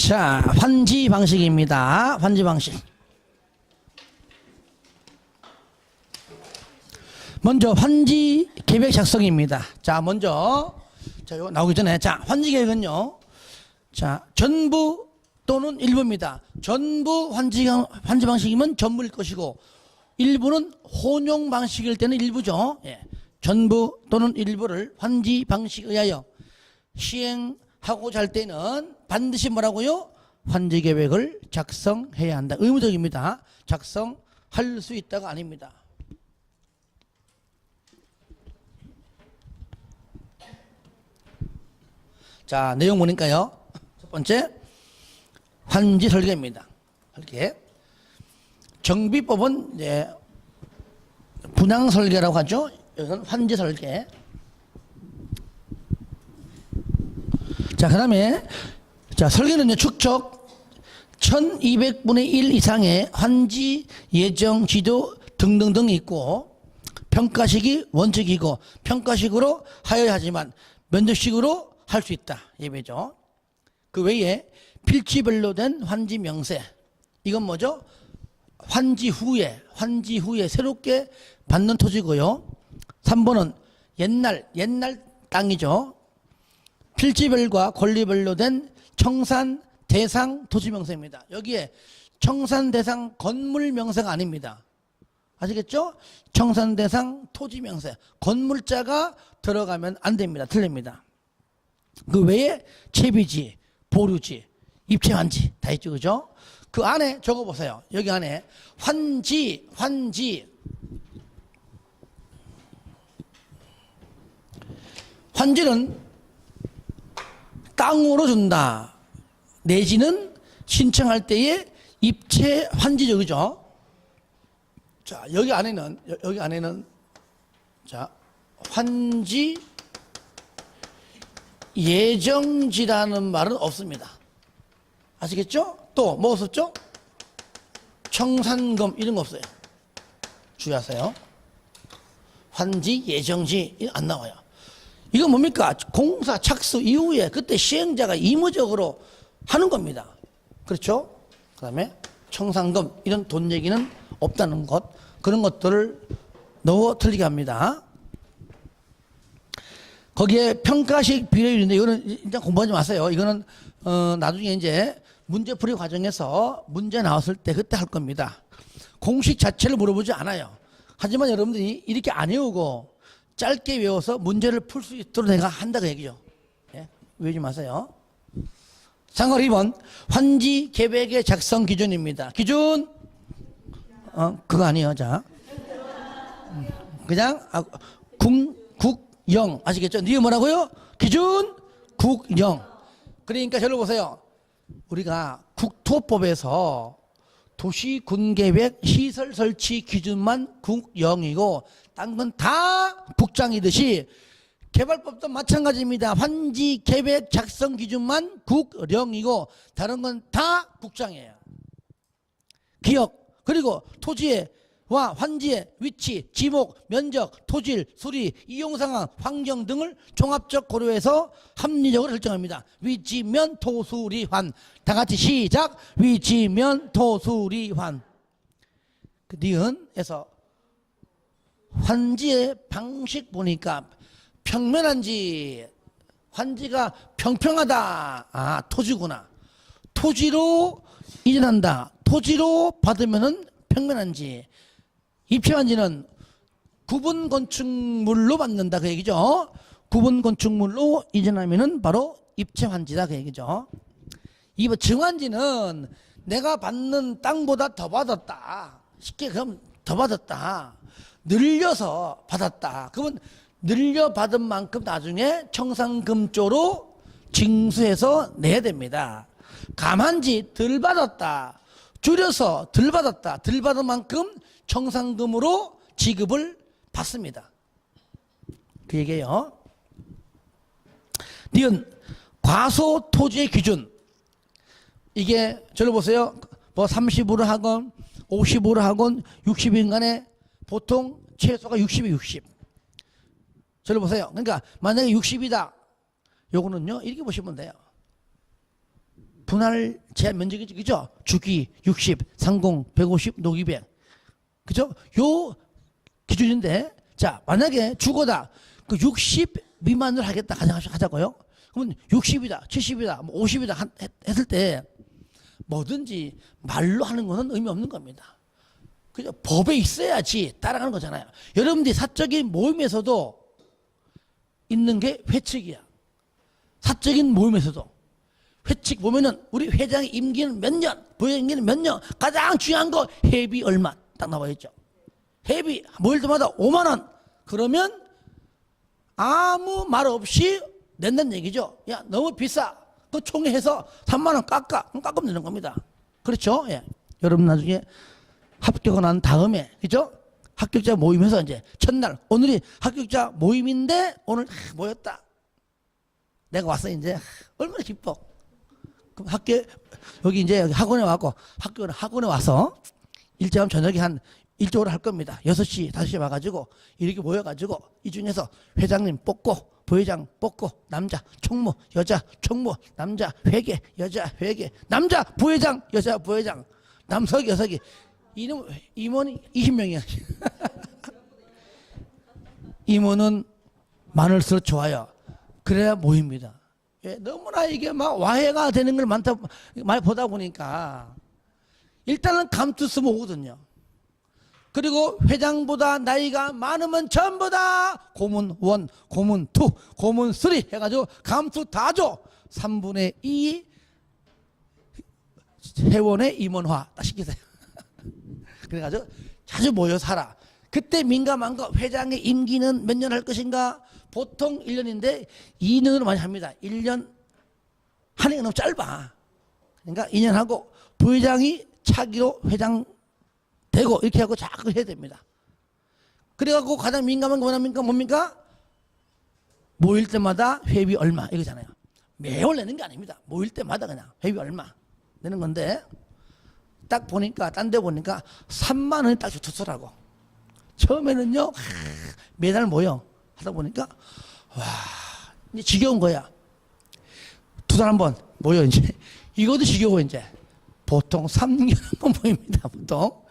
자, 환지 방식입니다. 환지 방식. 먼저 환지 계획 작성입니다. 자, 먼저 이거 나오기 전에 환지 계획은요. 자, 전부 또는 일부입니다. 전부 환지 방식이면 전부일 것이고, 일부는 혼용 방식일 때는 일부죠. 예. 전부 또는 일부를 환지 방식에 의하여 시행하고자 할 때는 반드시 뭐라고요? 환지 계획을 작성해야 한다. 의무적입니다. 작성할 수 있다가 아닙니다. 자, 내용 보니까요. 첫 번째, 환지 설계입니다. 설계. 정비법은 이제 분양 설계라고 하죠. 여기는 환지 설계. 자, 그 다음에, 자, 설계는요, 축적 1200분의 1 이상의 환지 예정 지도 등등등이 있고, 평가식이 원칙이고, 평가식으로 하여야 하지만, 면접식으로 할 수 있다. 예배죠. 그 외에 필지별로 된 환지 명세. 이건 뭐죠? 환지 후에 새롭게 받는 토지고요. 3번은 옛날 땅이죠. 필지별과 권리별로 된 청산 대상 토지 명세입니다. 여기에 청산 대상 건물 명세가 아닙니다. 아시겠죠? 청산 대상 토지 명세. 건물자가 들어가면 안 됩니다. 틀립니다. 그 외에 채비지, 보류지, 입체환지 다 있죠. 그죠? 그 안에 적어보세요. 여기 안에 환지는 땅으로 준다. 내지는 신청할 때에 입체 환지죠. 그죠? 자, 여기 안에는 자, 환지 예정지라는 말은 없습니다. 아시겠죠? 또 뭐 없었죠? 청산금 이런 거 없어요. 주의하세요. 환지 예정지 안 나와요. 이건 뭡니까? 공사 착수 이후에 그때 시행자가 의무적으로 하는 겁니다. 그렇죠? 그 다음에 청산금 이런 돈 얘기는 없다는 것, 그런 것들을 넣어 틀리게 합니다. 거기에 평가식 비례율인데 이거는 일단 공부하지 마세요. 이거는 나중에 이제 문제풀이 과정에서 문제 나왔을 때 그때 할 겁니다. 공식 자체를 물어보지 않아요. 하지만 여러분들이 이렇게 안 외우고 짧게 외워서 문제를 풀 수 있도록 내가 한다고 얘기죠. 예? 외우지 마세요. 상호 2번 환지 계획의 작성 기준입니다. 기준 그거 아니에요. 자, 그냥 국영 아시겠죠? 니은 뭐라고요? 기준 국영. 그러니까 저를 보세요. 우리가 국토법에서 도시군계획 시설 설치 기준만 국영이고 딴 건 다 북장이듯이 개발법도 마찬가지입니다. 환지 계획 작성 기준만 국령이고 다른 건 다 북장이에요. 기억 그리고 토지와 환지의 위치, 지목, 면적, 토질, 수리, 이용상황, 환경 등을 종합적 고려해서 합리적으로 설정합니다. 위치면 토수리환. 다 같이 시작. 위치면 토수리환. 그 니은에서 환지의 방식 보니까 평면한지, 환지가 평평하다. 아, 토지구나. 토지로 이전한다. 토지로 받으면은 평면한지. 입체환지는 구분 건축물로 받는다 그 얘기죠. 구분 건축물로 이전하면은 바로 입체환지다 그 얘기죠. 이번 증환지는 내가 받는 땅보다 더 받았다. 쉽게 그럼 더 받았다. 늘려서 받았다. 그러면 늘려받은 만큼 나중에 청산금조로 징수해서 내야 됩니다. 감환지 덜 받았다. 줄여서 덜 받았다. 덜 받은 만큼 청산금으로 지급을 받습니다. 그 얘기예요. 니은 과소 토지의 기준. 이게 저를 보세요. 뭐 30으로 하건 50으로 하건 60인간에 보통 최소가 60이 60. 저를 보세요. 그러니까 만약에 60이다. 요거는요 이렇게 보시면 돼요. 분할 제한 면적이죠. 그죠? 주기 60, 상공 150, 녹이 100. 그죠? 요 기준인데, 자, 만약에 주거다. 그 60 미만을 하겠다. 가자고요. 그러면 60이다, 70이다, 50이다 했을 때 뭐든지 말로 하는 것은 의미 없는 겁니다. 그죠? 법에 있어야지 따라가는 거잖아요. 여러분들이 사적인 모임에서도 있는 게 회칙이야. 사적인 모임에서도 회칙 보면은 우리 회장의 임기는 몇 년, 부회장 임기는 몇 년, 가장 중요한 거 회비 얼마 딱 나와 있죠. 회비 모일 때마다 5만 원. 그러면 아무 말 없이 낸다는 얘기죠. 야, 너무 비싸. 그 총회해서 3만 원 깎으면 되는 겁니다. 그렇죠? 예. 여러분 나중에 합격을 한 다음에, 그죠? 합격자 모임에서 이제 첫날, 오늘이 합격자 모임인데 오늘 모였다. 내가 왔어, 이제. 얼마나 기뻐. 그럼 여기 이제 학원에 왔고, 학원에 와서 일정하면 저녁에 한 일정으로 할 겁니다. 6시, 5시에 와가지고 이렇게 모여가지고 이 중에서 회장님 뽑고, 부회장 뽑고, 남자 총무, 여자 총무, 남자 회계, 여자 회계, 남자 부회장, 여자 부회장, 남석, 여석이. 이놈, 임원이 20명이야. 임원은 많을수록 좋아요. 그래야 모입니다. 예, 너무나 이게 막 와해가 되는 걸 많이 보다 보니까 일단은 감투 쓰면 오거든요. 그리고 회장보다 나이가 많으면 전부 다 고문 1, 고문 2, 고문 3 해가지고 감투 다 줘. 3분의 2 회원의 임원화 딱 시키세요. 그래가지고 자주 모여 살아. 그때 민감한 거 회장의 임기는 몇 년 할 것인가? 보통 1년인데 2년으로 많이 합니다. 1년 한 해가 너무 짧아. 그러니까 2년 하고 부회장이 차기로 회장 되고 이렇게 하고 자꾸 해야 됩니다. 그래갖고 가장 민감한 거 뭡니까? 모일 때마다 회비 얼마 이거잖아요. 매월 내는 게 아닙니다. 모일 때마다 그냥 회비 얼마 내는 건데 딱 보니까 딴 데 보니까 3만 원이 딱 좋더라고. 처음에는요 매달 모여 하다 보니까 와 이제 지겨운 거야. 2달 한 번 모여 이제 이것도 지겨워 이제 보통 3개월 한 번 모입니다. 보통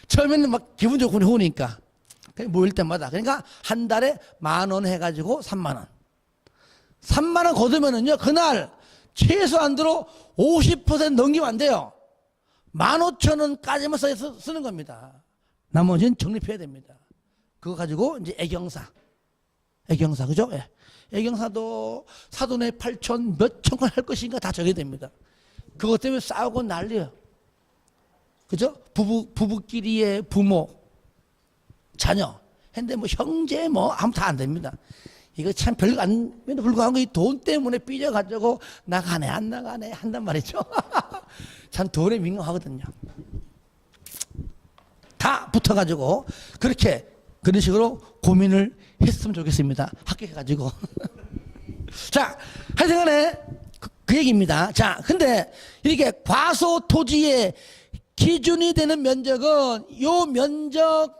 처음에는 막 기분 좋고 좋으니까 모일 때마다 그러니까 한 달에 10,000원 해가지고 3만 원. 3만 원 거두면은요 그날 최소한도로 50% 넘기면 안 돼요. 15,000원까지만 쓰는 겁니다. 나머지는 적립해야 됩니다. 그거 가지고 이제 애경사 그죠? 예. 애경사도 사돈의 8천 몇천 건 할 것인가 다 정해야 됩니다. 그것 때문에 싸우고 난리예요. 그죠? 부부끼리의 부모, 자녀, 근데 뭐 형제 뭐 아무 다 안 됩니다. 이거 참 별거 안에도 불구하고 이 돈 때문에 삐져가지고 나가네 안 나가네 한단 말이죠. 참 돈에 민감하거든요. 다 붙어가지고 그런 식으로 고민을 했으면 좋겠습니다. 합격해가지고. 자, 하여튼간에 그 얘기입니다. 자, 근데 이렇게 과소 토지의 기준이 되는 면적은 요 면적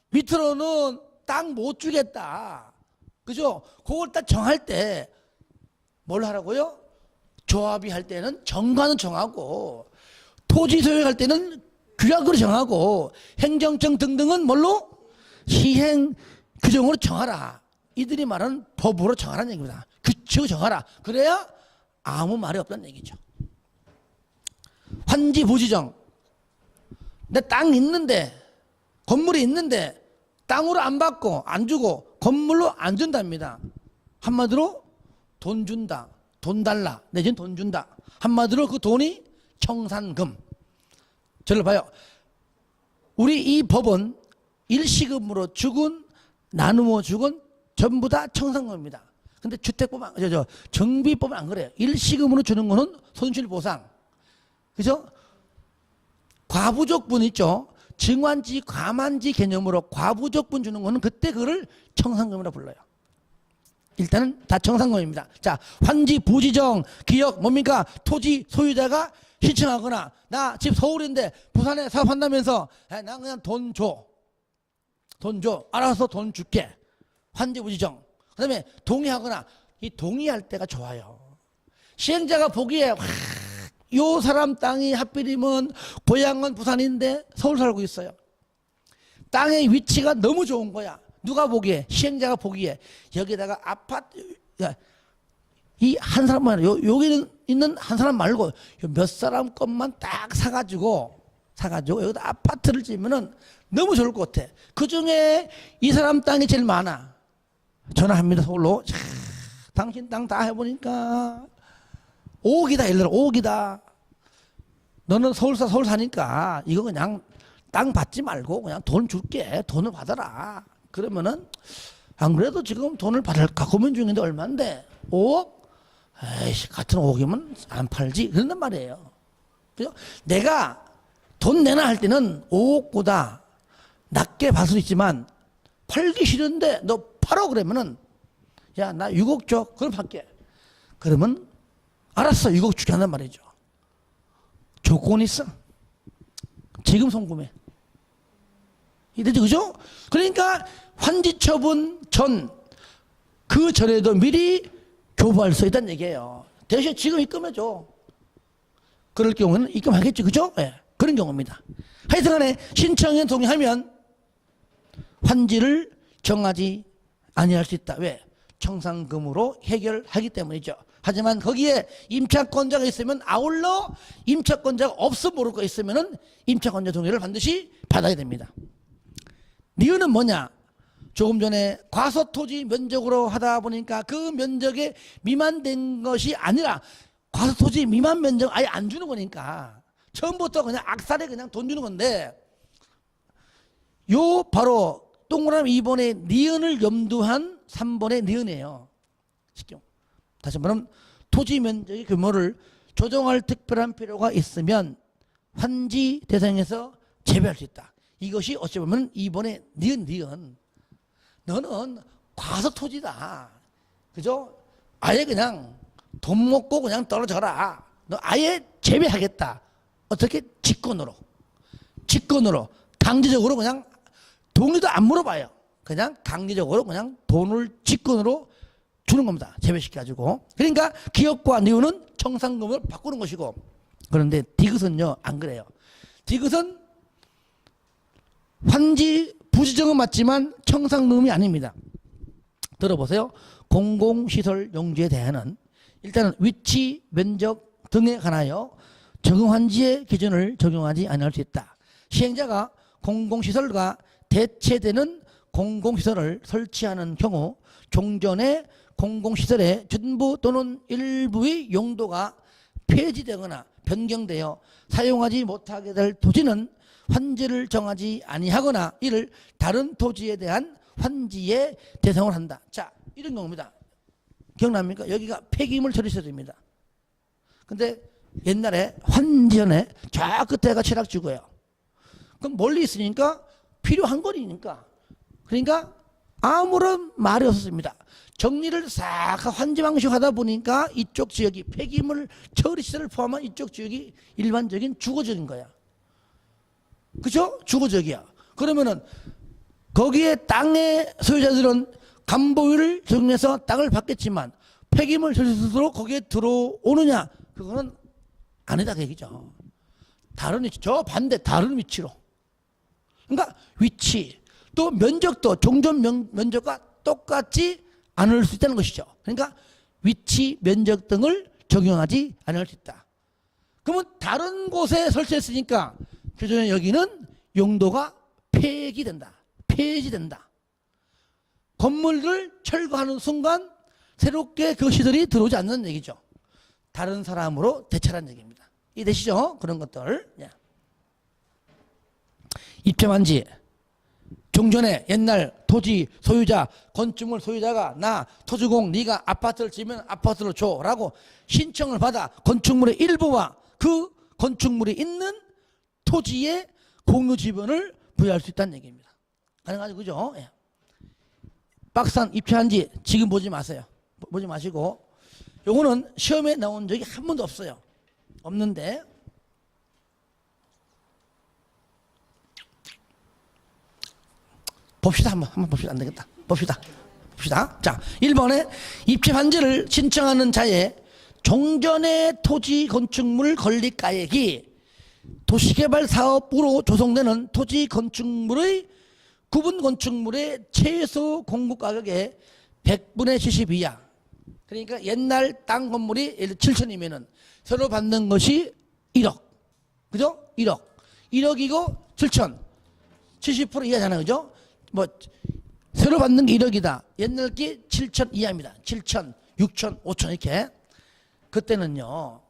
밑으로는 땅 못 주겠다. 그죠? 그걸 딱 정할 때 뭘 하라고요? 조합이 할 때는 정관은 정하고 토지 소유할 때는 규약으로 정하고 행정청 등등은 뭘로? 시행 규정으로 정하라. 이들이 말하는 법으로 정하라는 얘기입니다. 규칙으로 정하라. 그래야 아무 말이 없다는 얘기죠. 환지 부지정. 내 땅 있는데 건물이 있는데 땅으로 안 받고 안 주고 건물로 안 준답니다. 한마디로 돈 준다. 돈 달라. 내지는 돈 준다. 한마디로 그 돈이 청산금. 저를 봐요. 우리 이 법은 일시금으로 주군 나누어 주군 전부 다 청산금입니다. 근데 주택법은 정비법은 안 그래요. 일시금으로 주는 거는 손실보상. 그죠? 과부족분 있죠. 증환지, 과만지 개념으로 과부족분 주는 거는 그때 그걸 청산금이라고 불러요. 일단은 다 청산금입니다. 자, 환지, 부지정, 기역 뭡니까? 토지 소유자가 신청하거나 나 집 서울인데 부산에 사업한다면서 나 그냥 돈 줘. 알아서 돈 줄게. 환지, 부지정. 그 다음에 동의하거나 이 동의할 때가 좋아요. 시행자가 보기에 요 사람 땅이 하필이면 고향은 부산인데 서울 살고 있어요. 땅의 위치가 너무 좋은 거야. 누가 보기에? 시행자가 보기에. 여기다가 아파트, 이 한 사람만, 여기 있는 한 사람 말고 몇 사람 것만 딱 사가지고 여기다 아파트를 지으면은 너무 좋을 것 같아. 그 중에 이 사람 땅이 제일 많아. 전화합니다, 서울로. 자, 당신 땅 다 해보니까 5억이다, 예를 들어 5억이다. 너는 서울 사니까 이거 그냥 땅 받지 말고 그냥 돈 줄게. 돈을 받아라. 그러면은 안 그래도 지금 돈을 받을까 고민 중인데 얼마인데? 5억? 에이씨, 같은 5억이면 안 팔지. 그런단 말이에요. 그죠? 내가 돈 내나 할 때는 5억보다 낮게 받을 수 있지만 팔기 싫은데 너 팔어 그러면은 야, 나 6억 줘. 그럼 팔게. 그러면 알았어. 6억 주게 한단 말이죠. 조건이 있어. 지금 송금해. 이되지, 그죠? 그러니까 환지처분 전, 그 전에도 미리 교부할 수 있다는 얘기예요. 대신 지금 입금해줘. 그럴 경우는 입금하겠지, 그죠? 예, 그런 경우입니다. 하여튼간에 신청에 동의하면 환지를 정하지 아니할 수 있다. 왜? 청산금으로 해결하기 때문이죠. 하지만 거기에 임차권자가 있으면 아울러 임차권자가 없어 모를 거 있으면은 임차권자 동의를 반드시 받아야 됩니다. 니은은 뭐냐? 조금 전에 과소토지 면적으로 하다 보니까 그 면적에 미만된 것이 아니라 과소토지 미만 면적 아예 안 주는 거니까 처음부터 그냥 악살에 그냥 돈 주는 건데, 요 바로 동그라미 2번의 니은을 염두한 3번의 니은이에요. 다시 말하면 토지 면적의 규모를 조정할 특별한 필요가 있으면 환지 대상에서 제외할 수 있다. 이것이 어찌 보면 2번의 니은. 너는 과소토지다. 그죠? 아예 그냥 돈 먹고 그냥 떨어져라. 너 아예 제외하겠다. 어떻게? 직권으로 강제적으로 그냥 동의도 안 물어봐요. 그냥 강제적으로 그냥 돈을 직권으로 주는 겁니다. 제외시켜가지고. 그러니까 기업과 니은은 청산금을 바꾸는 것이고, 그런데 디귿은요 안 그래요. 디귿은 환지 부지정은 맞지만 청산금이 아닙니다. 들어보세요. 공공시설 용지에 대한은 일단은 위치, 면적 등에 관하여 적용환지의 기준을 적용하지 않을 수 있다. 시행자가 공공시설과 대체되는 공공시설을 설치하는 경우 종전에 공공시설의 전부 또는 일부의 용도가 폐지되거나 변경되어 사용하지 못하게 될 토지는 환지를 정하지 아니하거나 이를 다른 토지에 대한 환지의 대상을 한다. 자, 이런 경우입니다. 기억납니까? 여기가 폐기물 처리시설입니다. 근데 옛날에 환지전에 저 끝에가 최락지구예요. 그럼 멀리 있으니까 필요한 거리니까, 그러니까 아무런 말이 없었습니다. 정리를 싹 환지 방식 하다 보니까 이쪽 지역이 폐기물 처리시설을 포함한 이쪽 지역이 일반적인 주거지역인 거야. 그죠? 주거지역이야. 그러면은 거기에 땅의 소유자들은 간보유를 적용해서 땅을 받겠지만 폐기물 처리시설로 거기에 들어오느냐? 그거는 아니다 그 얘기죠. 다른 위치, 저 반대 다른 위치로. 그러니까 위치, 또 면적도 종전 면적과 똑같지 않을 수 있다는 것이죠. 그러니까 위치, 면적 등을 적용하지 않을 수 있다. 그러면 다른 곳에 설치했으니까 규정의 여기는 용도가 폐기된다. 폐지된다. 건물을 철거하는 순간 새롭게 그 시설이 들어오지 않는 얘기죠. 다른 사람으로 대체라는 얘기입니다. 이해되시죠? 그런 것들. 입점한지 종전에 옛날 토지 소유자, 건축물 소유자가 나 토지공 네가 아파트를 지으면 아파트를 줘라고 신청을 받아 건축물의 일부와 그 건축물이 있는 토지의 공유 지분을 부여할 수 있다는 얘기입니다. 가능하죠, 그죠? 예. 박산 입찰한지 지금 보지 마세요. 보지 마시고, 요거는 시험에 나온 적이 한 번도 없어요. 없는데 봅시다. 한번 봅시다. 안 되겠다. 봅시다. 자, 1번에 입체 반지를 신청하는 자의 종전의 토지 건축물 건립가액이 도시개발사업으로 조성되는 토지 건축물의 구분 건축물의 최소 공급가격의 100분의 70 이하. 그러니까 옛날 땅 건물이 7천이면은 새로 받는 것이 1억. 그죠? 1억. 1억이고 7천. 70% 이하잖아요. 그죠? 뭐, 새로 받는 게 1억이다. 옛날 게 7천 이하입니다. 7천, 6천, 5천 이렇게. 그때는요,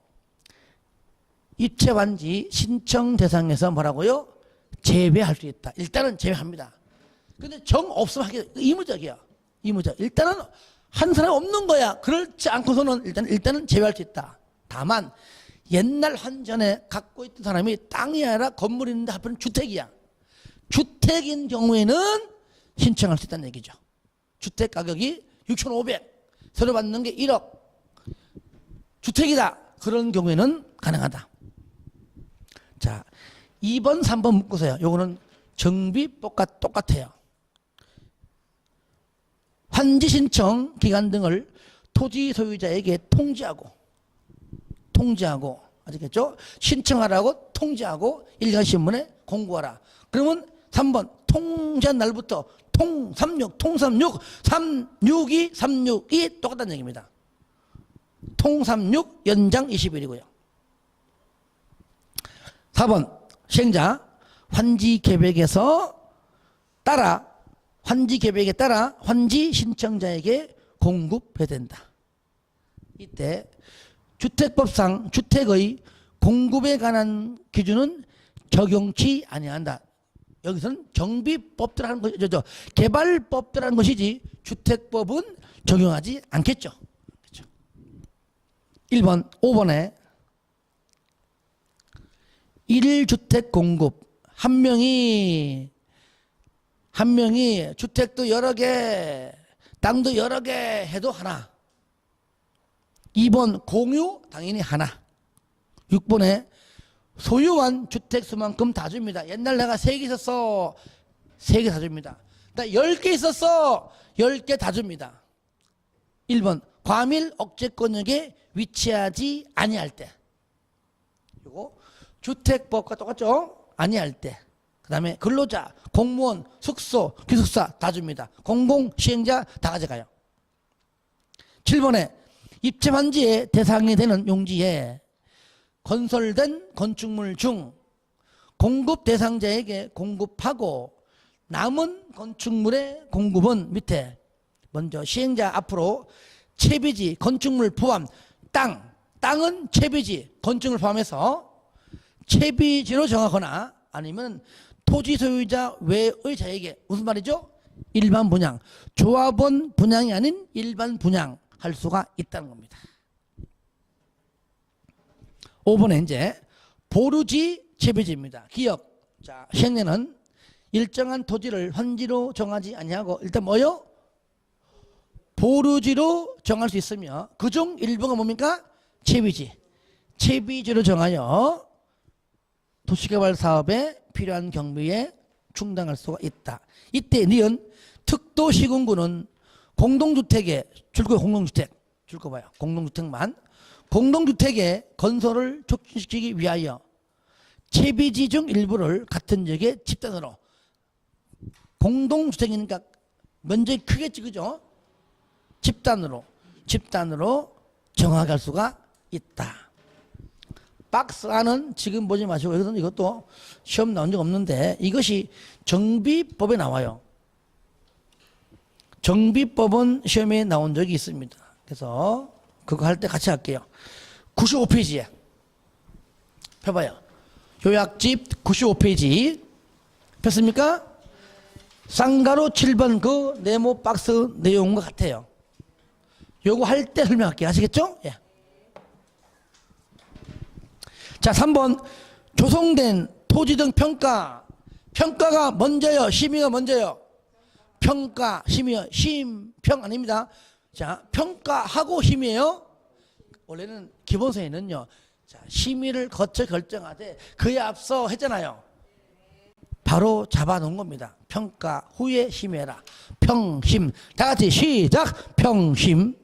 입체반지 신청 대상에서 뭐라고요? 제외할 수 있다. 일단은 제외합니다. 근데 정 없으면 하기 의무적이야. 의무적. 일단은 한 사람 없는 거야. 그렇지 않고서는 일단은 제외할 수 있다. 다만 옛날 한전에 갖고 있던 사람이 땅이 아니라 건물이 있는데 하필 주택이야. 주택인 경우에는 신청할 수 있다는 얘기죠. 주택 가격이 6,500, 새로 받는 게 1억. 주택이다. 그런 경우에는 가능하다. 자, 2번, 3번 묶으세요. 요거는 정비법과 똑같아요. 환지 신청 기간 등을 토지 소유자에게 통지하고 아시겠죠? 신청하라고 통지하고 일간신문에 공고하라. 그러면 3번 통지한 날부터 통36 362 똑같다는 얘기입니다. 통36 연장 20일이고요. 4번 시행자 환지 계획에 따라 환지 신청자에게 공급해야 된다. 이때 주택법상 주택의 공급에 관한 기준은 적용치 아니한다. 여기서는 정비법들하는 것이죠. 개발법들하는 것이지 주택법은 적용하지 않겠죠. 그렇죠. 1번, 5번에 1주택 공급 한 명이 주택도 여러 개, 땅도 여러 개 해도 하나. 2번 공유 당연히 하나. 6번에 소유한 주택 수만큼 다 줍니다. 옛날 내가 3개 있었어. 3개 다 줍니다. 나 10개 있었어. 10개 다 줍니다. 1번 과밀 억제권역에 위치하지 아니할 때. 그리고 주택법과 똑같죠? 아니할 때. 그 다음에 근로자, 공무원, 숙소, 기숙사 다 줍니다. 공공시행자 다 가져가요. 7번에 입체반지의 대상이 되는 용지에 건설된 건축물 중 공급 대상자에게 공급하고 남은 건축물의 공급은 밑에 먼저 시행자 앞으로 채비지, 건축물 포함, 땅은 채비지, 건축물 포함해서 채비지로 정하거나 아니면 토지 소유자 외의 자에게 무슨 말이죠? 일반 분양, 조합원 분양이 아닌 일반 분양할 수가 있다는 겁니다. 5번에 이제 보루지 채비지입니다. 기억. 자, 시행령은 일정한 토지를 환지로 정하지 아니하고 일단 뭐요? 보루지로 정할 수 있으며 그중 일부가 뭡니까? 채비지. 채비지로 정하여 도시개발 사업에 필요한 경비에 충당할 수가 있다. 이때 니은 특도시군구는 공동주택에 줄 거예요. 공동주택 줄 거 봐요. 공동주택만. 공동주택의 건설을 촉진시키기 위하여 채비지 중 일부를 같은 지역에 집단으로, 공동주택이니까 면적이 크겠지, 그죠? 집단으로 정하게 할 수가 있다. 박스 안은 지금 보지 마시고, 여기서는 이것도 시험 나온 적 없는데 이것이 정비법에 나와요. 정비법은 시험에 나온 적이 있습니다. 그래서 그거 할 때 같이 할게요. 95페이지에 펴봐요. 요약집 95페이지 폈습니까? 쌍가루 7번 그 네모 박스 내용과 같아요. 요거 할 때 설명할게요. 아시겠죠? 예. 자, 3번 조성된 토지 등 평가가 먼저요, 심의가 먼저요? 평가, 심의요. 심평 아닙니다. 자, 평가하고 심의예요. 원래는 기본서에는요, 자, 심의를 거쳐 결정하되 그에 앞서 했잖아요. 바로 잡아놓은 겁니다. 평가 후에 심의해라. 평심. 다 같이 시작. 평심.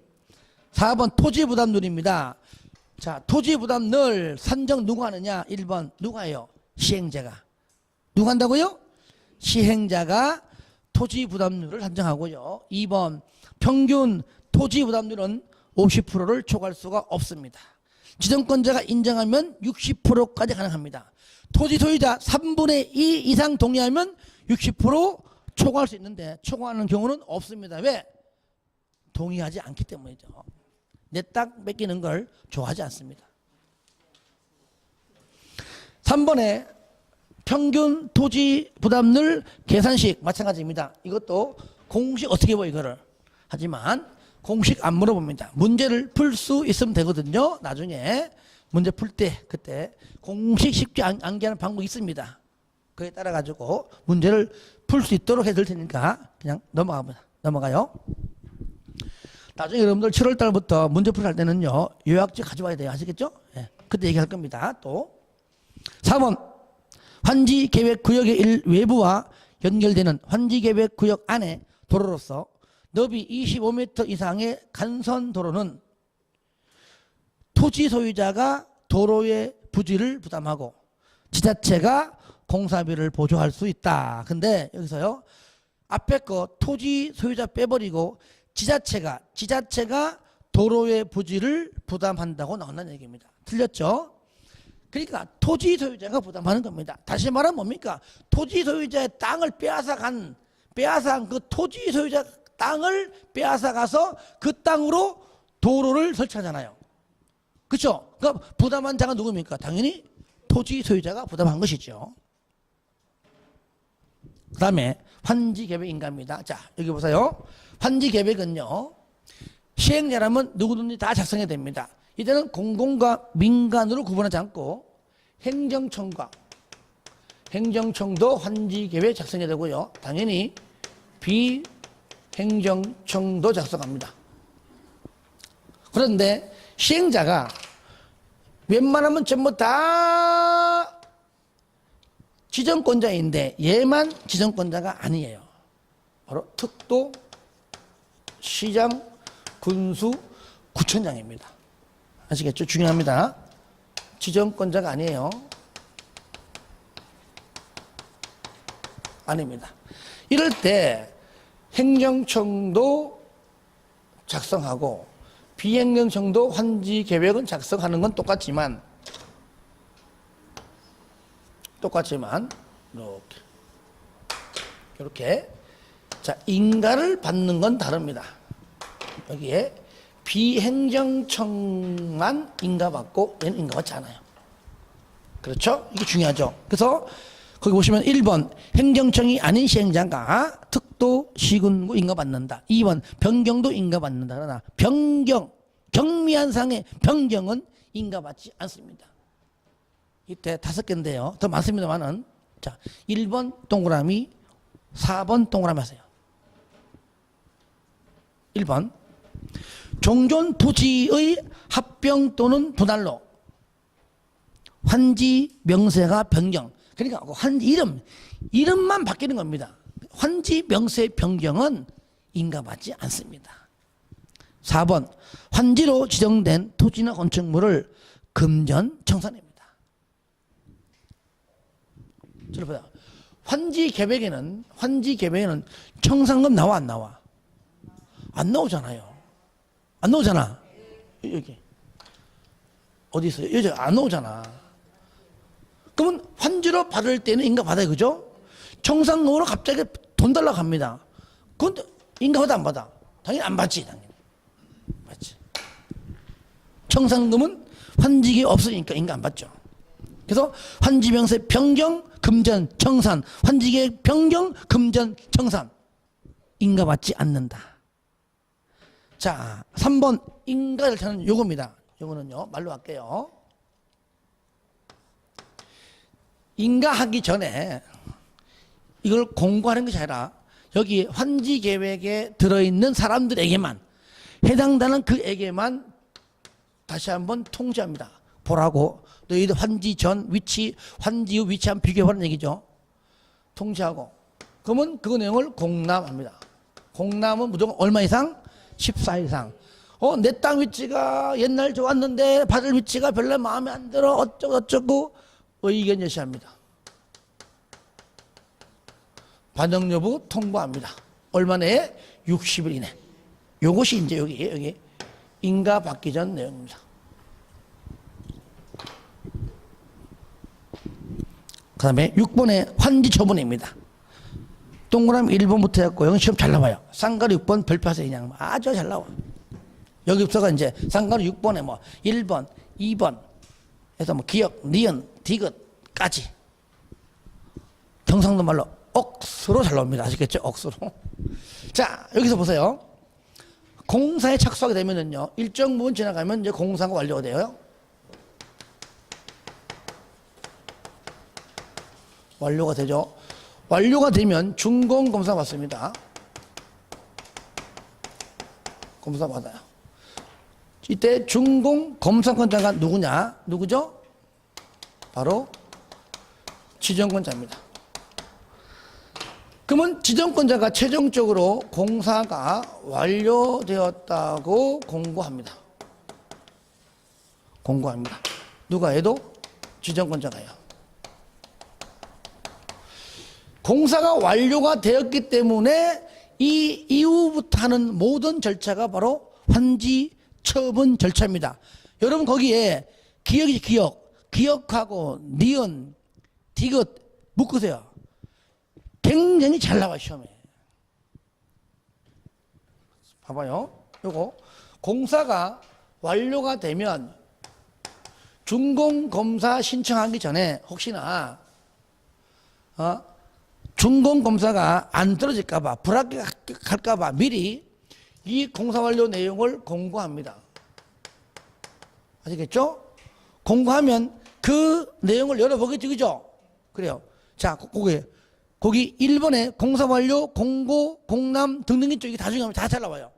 4번 토지부담률입니다. 자, 토지부담률 산정 누가 하느냐? 1번 누가 해요? 시행자가. 누가 한다고요? 시행자가 토지부담률을 산정하고요. 2번 평균 토지부담률은 50%를 초과할 수가 없습니다. 지정권자가 인정하면 60%까지 가능합니다. 토지 소유자 3분의 2 이상 동의하면 60% 초과할 수 있는데 초과하는 경우는 없습니다. 왜? 동의하지 않기 때문이죠. 내 땅 뺏기는 걸 좋아하지 않습니다. 3번에 평균 토지 부담률 계산식 마찬가지입니다. 이것도 공식 어떻게 보여 이거를. 하지만 공식 안 물어봅니다. 문제를 풀 수 있으면 되거든요. 나중에 문제 풀 때 그때 공식 쉽게 암기하는 방법이 있습니다. 그에 따라 가지고 문제를 풀 수 있도록 해드릴 테니까 그냥 넘어가요. 나중에 여러분들 7월 달부터 문제 풀이 할 때는요. 요약지 가져와야 돼요. 아시겠죠? 예. 그때 얘기할 겁니다. 또 4번 환지계획구역의 외부와 연결되는 환지계획구역 안에 도로로서 너비 25m 이상의 간선도로는 토지 소유자가 도로의 부지를 부담하고 지자체가 공사비를 보조할 수 있다. 근데 여기서요. 앞에 거 토지 소유자 빼버리고 지자체가 도로의 부지를 부담한다고 나온다는 얘기입니다. 틀렸죠? 그러니까 토지 소유자가 부담하는 겁니다. 다시 말하면 뭡니까? 토지 소유자의 땅을 빼앗아간 그 토지 소유자 땅을 빼앗아가서 그 땅으로 도로를 설치하잖아요. 그렇죠? 그러니까 부담한 자가 누굽니까? 당연히 토지 소유자가 부담한 것이죠. 그 다음에 환지계획인가입니다. 자, 여기 보세요. 환지계획은요. 시행자라면 누구든지 다 작성해야 됩니다. 이때는 공공과 민간으로 구분하지 않고 행정청도 환지계획 작성해야 되고요. 당연히 비행정청도 작성합니다. 그런데 시행자가 웬만하면 전부 다 지정권자인데 얘만 지정권자가 아니에요. 바로 특도, 시장, 군수, 구청장입니다. 아시겠죠? 중요합니다. 지정권자가 아니에요. 아닙니다. 이럴 때 행정청도 작성하고 비행정청도 환지계획은 작성하는 건 똑같지만 이렇게 자 인가를 받는 건 다릅니다. 여기에 비행정청만 인가받고 얘는 인가받지 않아요. 그렇죠? 이게 중요하죠. 그래서 거기 보시면 1번 행정청이 아닌 시행자가 특도, 시군구 인가받는다. 2번 변경도 인가받는다. 그러나 경미한 상의 변경은 인가받지 않습니다. 이때 5개인데요. 더 많습니다만은 자 1번 동그라미 4번 동그라미 하세요. 1번 종전 부지의 합병 또는 분할로 환지 명세가 변경. 그러니까 환지 이름만 바뀌는 겁니다. 환지 명세 변경은 인가받지 않습니다. 4번 환지로 지정된 토지나 건축물을 금전 청산입니다. 들어보세요. 환지 계획에는 청산금 나와 안 나와? 안 나오잖아요. 안 나오잖아. 여기 어디 있어요? 여기 안 나오잖아. 그러면 환지로 받을 때는 인가 받아요, 그죠? 청산금으로 갑자기 돈 달라고 합니다. 그건 인가 받아 안 받아? 당연히 안 받지, 당연히. 맞지. 청산금은 환지기 없으니까 인가 안 받죠. 그래서 환지명세 변경, 금전, 청산, 환지계획 변경, 금전, 청산 인가받지 않는다. 자, 3번 인가 절차는 요겁니다. 요거는요 말로 할게요. 인가하기 전에 이걸 공고하는 것이 아니라 여기 환지계획에 들어있는 사람들에게만 해당되는 그에게만 다시 한번 통지합니다. 보라고 너희들 환지 전 위치, 환지 후 위치 한번 비교해보라는 얘기죠. 통지하고 그러면 그 내용을 공람합니다. 공람은 무조건 얼마 이상? 14 이상. 내 땅 위치가 옛날 좋았는데 받을 위치가 별로 마음에 안 들어 어쩌고 어쩌고 의견 제시합니다. 반영 여부 통보합니다. 얼마 내에? 60일 이내. 요것이 이제 여기 인가 받기 전 내용입니다. 그 다음에 6번에 환지 처분입니다. 동그라미 1번부터 해갖고 여기 시험 잘 나와요. 쌍가루 6번 별표하세요. 그냥 아주 잘 나와. 여기부터가 이제 쌍가루 6번에 뭐 1번, 2번 해서 뭐 기역, 니은, 디귿까지 경상도 말로 억수로 잘 나옵니다. 아시겠죠? 억수로. 자, 여기서 보세요. 공사에 착수하게 되면은요, 일정 부분 지나가면 이제 공사가 완료가 돼요. 완료가 되죠. 완료가 되면 준공 검사 받습니다. 검사 받아요. 이때 준공 검사권자가 누구냐? 누구죠? 바로 지정권자입니다. 그러면 지정권자가 최종적으로 공사가 완료되었다고 공고합니다. 공고합니다. 누가 해도 지정권자가요. 공사가 완료가 되었기 때문에 이 이후부터 하는 모든 절차가 바로 환지 처분 절차입니다. 여러분 거기에 기억이 기억하고 니은, 디귿 묶으세요. 굉장히 잘 나와 시험에. 봐봐요. 요거 공사가 완료가 되면 준공검사 신청하기 전에 혹시나 준공검사가 안 떨어질까봐 불합격할까봐 미리 이 공사 완료 내용을 공고합니다. 아시겠죠? 공고하면 그 내용을 열어보겠죠, 그죠? 그래요. 자, 거기 1번에 공사 완료, 공고, 공람 등등이 쪽이 다 중요합니다. 다 잘 나와요.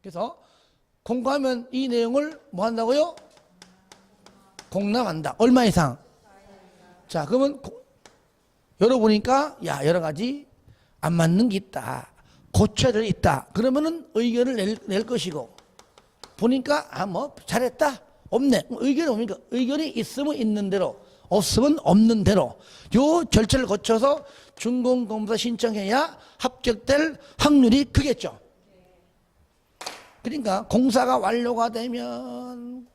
그래서 공고하면 이 내용을 뭐 한다고요? 공람한다. 얼마 이상? 자, 그러면 열어보니까 야, 여러 가지 안 맞는 게 있다. 고쳐야 될 게 있다. 그러면은 의견을 낼 것이고, 보니까 뭐 잘했다. 없네. 의견이 뭡니까? 의견이 있으면 있는 대로, 없으면 없는 대로 요 절차를 거쳐서 준공검사 신청해야 합격될 확률이 크겠죠. 그러니까 공사가 완료가 되면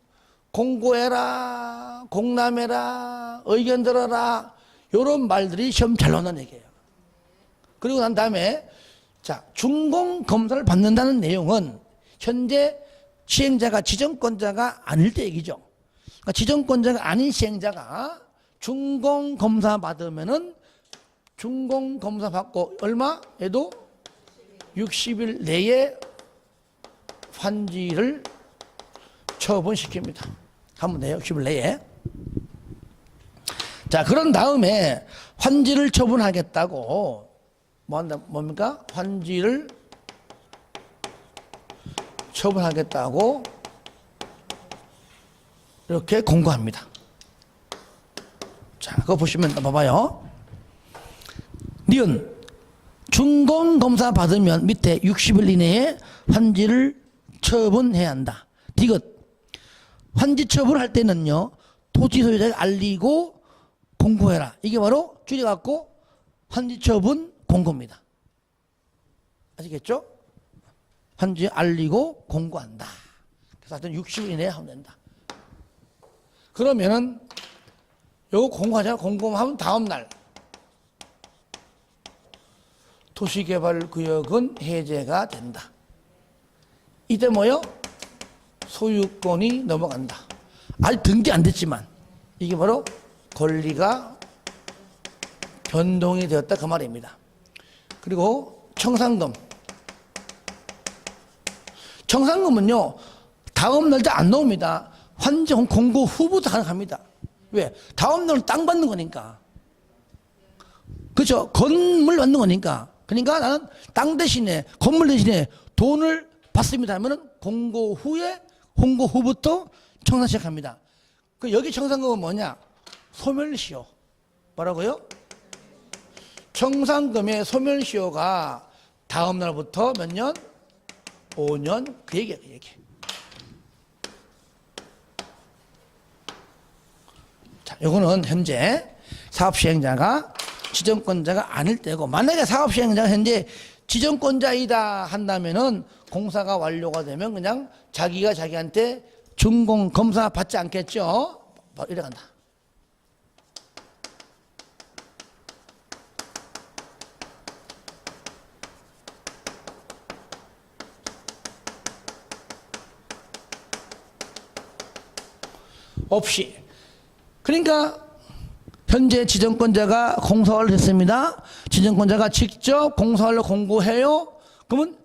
공고해라, 공람해라, 의견 들어라, 요런 말들이 시험 잘 나오는 얘기예요. 그리고 난 다음에 자, 준공검사를 받는다는 내용은 현재 시행자가 지정권자가 아닐 때 얘기죠. 그러니까 지정권자가 아닌 시행자가 준공검사 받으면은 준공검사 받고 얼마에도 60일 내에 환지를 처분시킵니다. 하면 돼요. 60일 내에. 자, 그런 다음에 환지를 처분하겠다고 뭡니까? 환지를 처분하겠다고 이렇게 공고합니다. 자, 그거 보시면 봐봐요. 니은 준공검사 받으면 밑에 60일 이내에 환지를 처분해야 한다. 디귿 환지 처분할 때는요, 토지 소유자에게 알리고 공고해라. 이게 바로 줄여갖고 환지 처분 공고입니다. 아시겠죠? 환지 알리고 공고한다. 그래서 하여튼 60일 이내에 하면 된다. 그러면은 요거 공고하잖아. 공고하면 다음날 도시개발구역은 해제가 된다. 이때 뭐요? 소유권이 넘어간다. 아직 등기 안 됐지만 이게 바로 권리가 변동이 되었다 그 말입니다. 그리고 청산금. 청산금은요, 다음 날짜 안 나옵니다. 환지 공고 후부터 가능합니다. 왜? 다음 날은 땅 받는 거니까. 그렇죠? 건물 받는 거니까. 그러니까 나는 땅 대신에, 건물 대신에 돈을 받습니다 하면은 공고 후부터 청산 시작합니다. 그 여기 청산금은 뭐냐? 소멸시효. 뭐라고요? 청산금의 소멸시효가 다음 날부터 몇 년? 5년. 그 얘기야, 그 얘기. 자, 요거는 현재 사업시행자가 지정권자가 아닐 때고, 만약에 사업시행자가 현재 지정권자이다 한다면은 공사가 완료가 되면 그냥 자기가 자기한테 준공 검사 받지 않겠죠? 이래 간다. 없이. 그러니까 현재 지정권자가 공사를 했습니다. 지정권자가 직접 공사를 공고해요. 그러면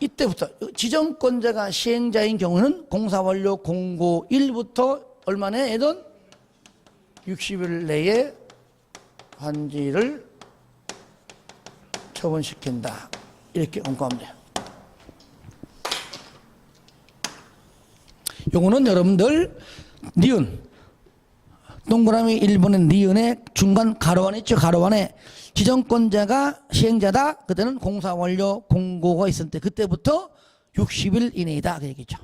이때부터 지정권자가 시행자인 경우는 공사 완료 공고일부터 얼마나 애든 60일 내에 환지를 처분시킨다. 이렇게 언급하면 돼요. 요거는 여러분들 니은 동그라미 1번의 니은의 중간 가로안에 있죠. 가로안에 지정권자가 시행자다. 그때는 공사 완료 공고가 있을 때 그때부터 60일 이내이다. 그 얘기죠.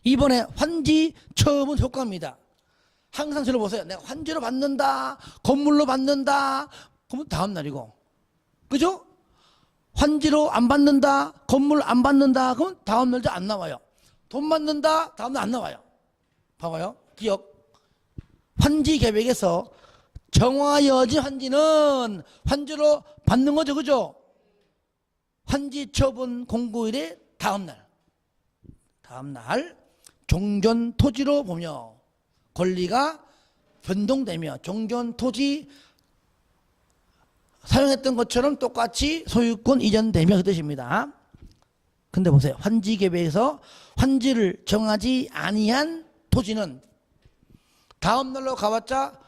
이번에 환지 처분 효과입니다. 항상 저를 보세요. 내가 환지로 받는다. 건물로 받는다. 그러면 다음 날이고. 그죠? 환지로 안 받는다. 건물 안 받는다. 그러면 다음 날도 안 나와요. 돈 받는다. 다음 날 안 나와요. 봐봐요. 기억. 환지 계획에서 정화여지 환지는 환지로 받는 거죠. 그죠? 환지 처분 공고일의 다음날 종전 토지로 보며 권리가 변동되며 종전 토지 사용했던 것처럼 똑같이 소유권 이전되며 그 뜻입니다. 근데 보세요. 환지 계획에서 환지를 정하지 아니한 토지는 다음 날로 가봤자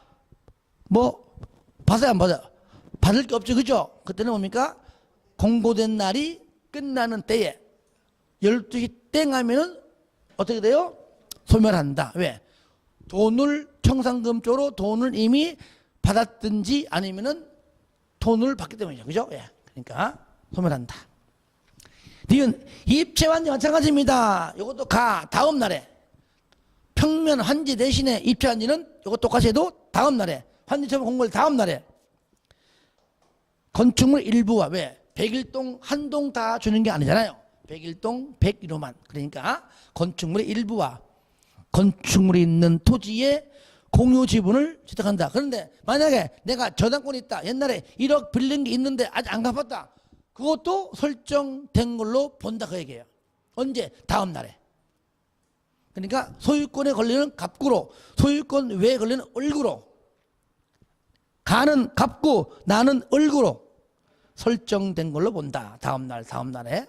뭐 받아야 안 받아? 받을 게 없죠. 그죠? 그때는 뭡니까? 공고된 날이 끝나는 때에 12시 땡 하면은 어떻게 돼요? 소멸한다. 왜? 돈을 청산금 쪽으로 돈을 이미 받았든지 아니면은 돈을 받기 때문이죠. 그죠? 예. 그러니까 소멸한다. 니은 입체환지 마찬가지입니다. 이것도 다음 날에 평면 환지 대신에 입체환지는 이거 똑같이 해도 다음 날에 환지 처분 공고일 다음 날에 건축물 일부와 왜 101동 한 동 다 주는 게 아니잖아요. 101동 101호만. 그러니까 건축물의 일부와 건축물이 있는 토지에 공유 지분을 취득한다. 그런데 만약에 내가 저당권이 있다. 옛날에 1억 빌린 게 있는데 아직 안 갚았다. 그것도 설정된 걸로 본다 그 얘기예요. 언제? 다음 날에. 그러니까 소유권에 걸리는 갑구로, 소유권 외에 걸리는 을구로, 가는 갑구, 나는 을구로 설정된 걸로 본다. 다음 날에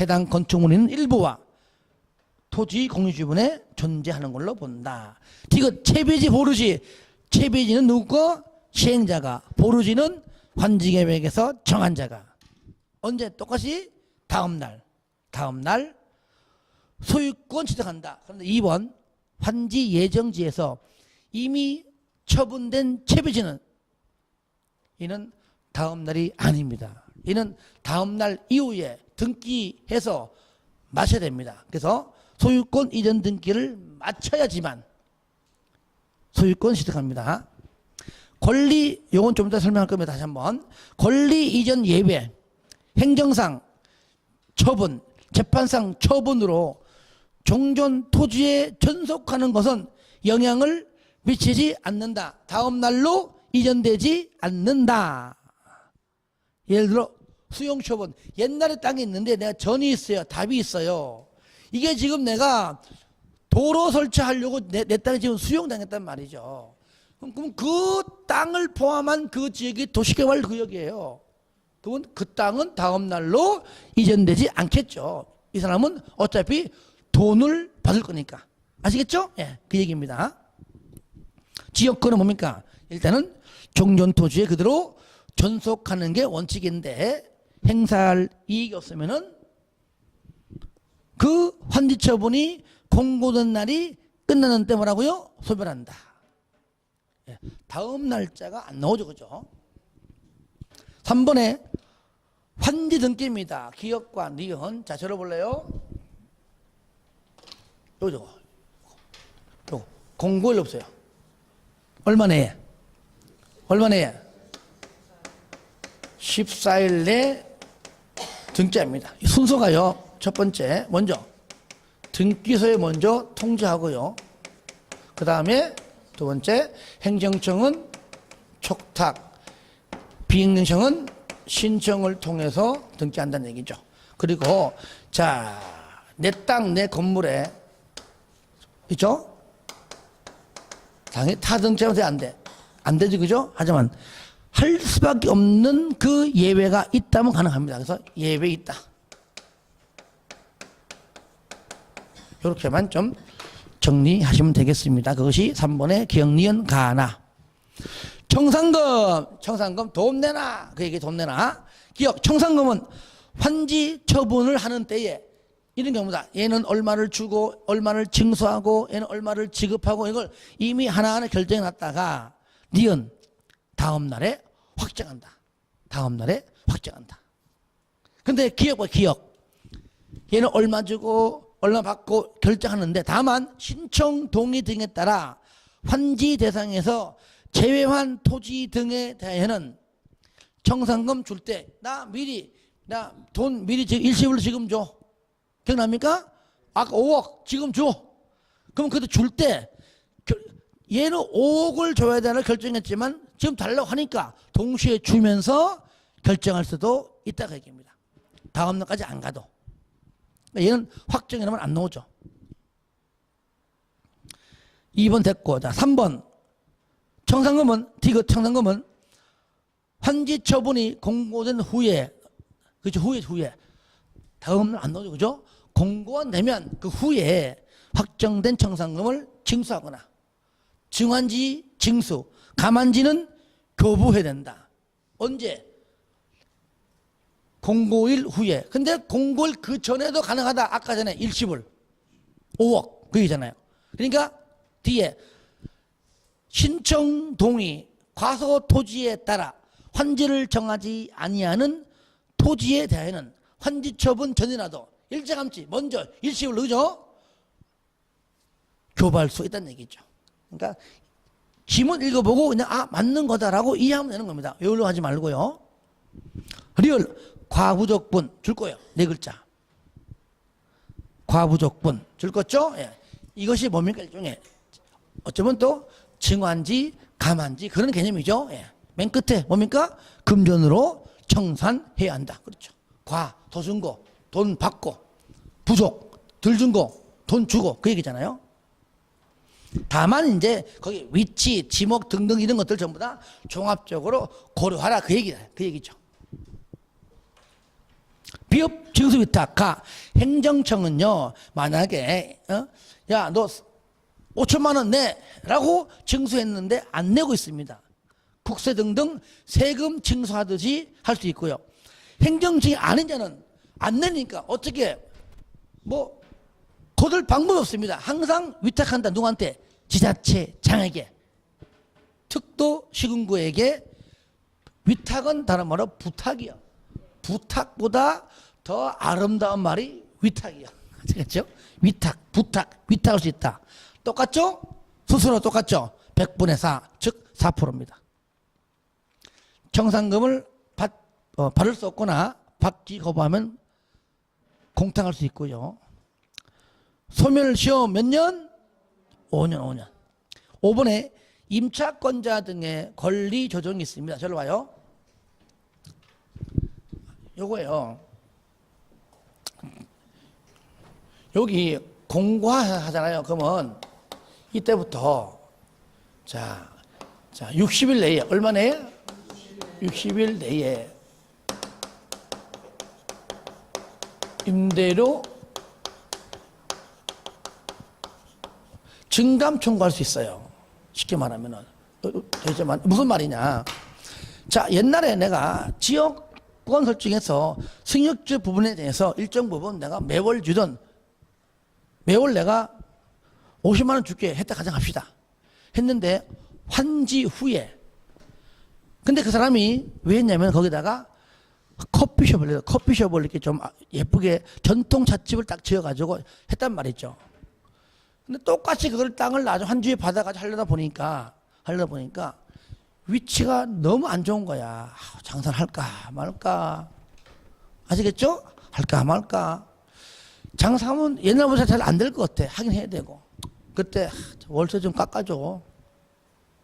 해당 건축물인 일부와 토지 공유지분에 존재하는 걸로 본다. 이거 채비지 보르지. 채비지는 누구? 시행자가. 보르지는 환지계획에서 정한 자가. 언제? 똑같이 다음 날 소유권 취득한다. 그런데 2번 환지 예정지에서 이미 처분된 채비지는 이는 다음 날이 아닙니다. 이는 다음 날 이후에 등기해서 마쳐야 됩니다. 그래서 소유권 이전 등기를 마쳐야지만 소유권 취득합니다. 권리, 요건 좀 이따 설명할 겁니다. 다시 한번. 권리 이전 예외, 행정상 처분, 재판상 처분으로 종전 토지에 전속하는 것은 영향을 미치지 않는다. 다음 날로 이전되지 않는다. 예를 들어 수용 처분. 옛날에 땅이 있는데 내가 전이 있어요. 답이 있어요. 이게 지금 내가 도로 설치하려고 내 땅이 지금 수용당했단 말이죠. 그럼 그 땅을 포함한 그 지역이 도시개발 구역이에요. 그러면 그 땅은 다음 날로 이전되지 않겠죠. 이 사람은 어차피 돈을 받을 거니까. 아시겠죠? 예, 그 얘기입니다. 지역권은 뭡니까? 일단은 종전토지에 그대로 전속하는 게 원칙인데 행사할 이익이 없으면은 그 환지처분이 공고된 날이 끝나는 때 뭐라고요? 소멸한다. 예, 다음 날짜가 안 나오죠. 그죠? 3번에 환지 등기입니다. 기억과 니은. 자, 들어볼래요? 요거. 공고일 없어요. 얼마 내에? 얼마 내에? 14일 내 등기합니다. 순서가요. 첫 번째 먼저 등기소에 먼저 통지하고요. 그 다음에 두 번째 행정청은 촉탁, 비행정청은 신청을 통해서 등기한다는 얘기죠. 그리고 자, 내 땅, 내 건물에 있죠? 당연히 타 등기하면 안 돼. 안 되지, 그죠? 하지만 할 수밖에 없는 그 예외가 있다면 가능합니다. 그래서 예외 있다. 이렇게만 좀 정리하시면 되겠습니다. 그것이 3번의 기억, 니은, 가나. 청산금 돈 내놔. 그 얘기 돈 내놔. 기억, 청산금은 환지 처분을 하는 때에 이런 경우다. 얘는 얼마를 주고 얼마를 징수하고 얘는 얼마를 지급하고 이걸 이미 하나하나 결정해 놨다가 니은 다음 날에 확정한다. 다음 날에 확정한다. 근데 기억과 기억. 얘는 얼마 주고 얼마 받고 결정하는데 다만 신청 동의 등에 따라 환지 대상에서 제외한 토지 등에 대해서는 청산금 줄 때 나 돈 미리 일시불로 지금 줘. 기억납니까? 아까 5억 지금 줘. 그럼 그것도 줄 때 얘는 5억을 줘야 되나 결정했지만 지금 달라고 하니까 동시에 주면서 결정할 수도 있다고 얘기합니다. 다음 날까지 안 가도. 얘는 확정이라면 안 나오죠. 2번 됐고, 자 3번 청산금은 청산금은 환지 처분이 공고된 후에, 그죠? 후에 다음 날 안 나오죠, 그죠? 공고가 되면 그 후에 확정된 청산금을 징수하거나 증환지 징수, 감환지는 교부해야 된다. 언제? 공고일 후에. 근데 공고일 그 전에도 가능하다. 아까 전에 일시불 5억 그 얘기잖아요. 그러니까 뒤에 신청 동의 과소 토지에 따라 환지를 정하지 아니하는 토지에 대해서는 환지 처분 전이라도 일찌감치 먼저 일시불 그죠? 교부할 수 있다는 얘기죠. 그러니까 지문 읽어보고 그냥 맞는 거다라고 이해하면 되는 겁니다. 외우려고 하지 말고요. 리얼 과부족분 줄 거예요. 네 글자. 과부족분 줄 거죠? 예. 이것이 뭡니까? 일종의 어쩌면 또 증환지, 감환지 그런 개념이죠. 예. 맨 끝에 뭡니까? 금전으로 청산해야 한다. 그렇죠. 더 준 거, 돈 받고, 부족, 덜 준 거, 돈 주고 그 얘기잖아요. 다만 이제 거기 위치, 지목 등등 이런 것들 전부 다 종합적으로 고려하라 그 얘기죠. 비업 징수 위탁 행정청은요 만약에 야 너 5천만 원 내라고 징수했는데 안 내고 있습니다. 국세 등등 세금 징수하듯이 할 수 있고요. 행정청이 아닌 자는 안 내니까 어떻게 거둘 방법이 없습니다. 항상 위탁한다. 누구한테? 지자체장에게, 특도 시군구에게. 위탁은 다른 말로 부탁이요. 부탁보다 더 아름다운 말이 위탁이요. 아시겠죠? 위탁, 부탁, 위탁할 수 있다. 똑같죠? 수수료 똑같죠? 100분의 4, 즉 4%입니다. 청산금을 받을 수 없거나 받기 거부하면 공탁할 수 있고요. 소멸시효 몇 년? 5년. 5번에 임차권자 등의 권리 조정이 있습니다. 저로 와요. 요거예요. 여기 공고하잖아요. 그러면 이때부터 자 60일 내에 얼마 내에? 60일 내에 임대료 증감 청구할 수 있어요. 쉽게 말하면은 되지만 무슨 말이냐? 자 옛날에 내가 지역권 설정해서 승역주 부분에 대해서 일정 부분 내가 매월 주던 매월 내가 50만 원 줄게 했다 가정합시다. 했는데 환지 후에 근데 그 사람이 왜 했냐면 거기다가 커피숍을 이렇게 좀 예쁘게 전통 찻집을 딱 지어가지고 했단 말이죠. 근데 똑같이 그걸 땅을 나중에 환지에 받아가지고 하려다 보니까 위치가 너무 안 좋은 거야. 장사를 할까 말까. 아시겠죠? 할까 말까. 장사하면 옛날보다 잘 안 될 것 같아. 하긴 해야 되고. 그때 월세 좀 깎아줘.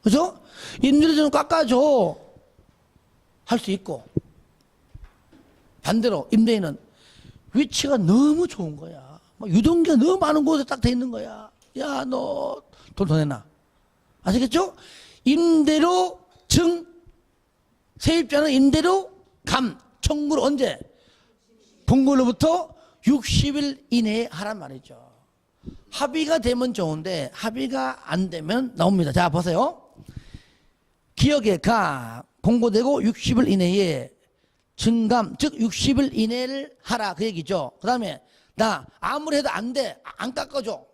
그죠? 임대료 좀 깎아줘. 할 수 있고. 반대로 임대인은 위치가 너무 좋은 거야. 유동기가 너무 많은 곳에 딱 돼 있는 거야. 야, 너 돈 더 내놔. 아시겠죠? 임대료 증, 세입자는 임대료 감, 청구를 언제? 본고로부터 60일 이내에 하란 말이죠. 합의가 되면 좋은데 합의가 안 되면 나옵니다. 자, 보세요. 기억에 가, 공고되고 60일 이내에 증감, 즉 60일 이내를 하라 그 얘기죠. 그 다음에 나 아무리 해도 안 돼, 안 깎아줘.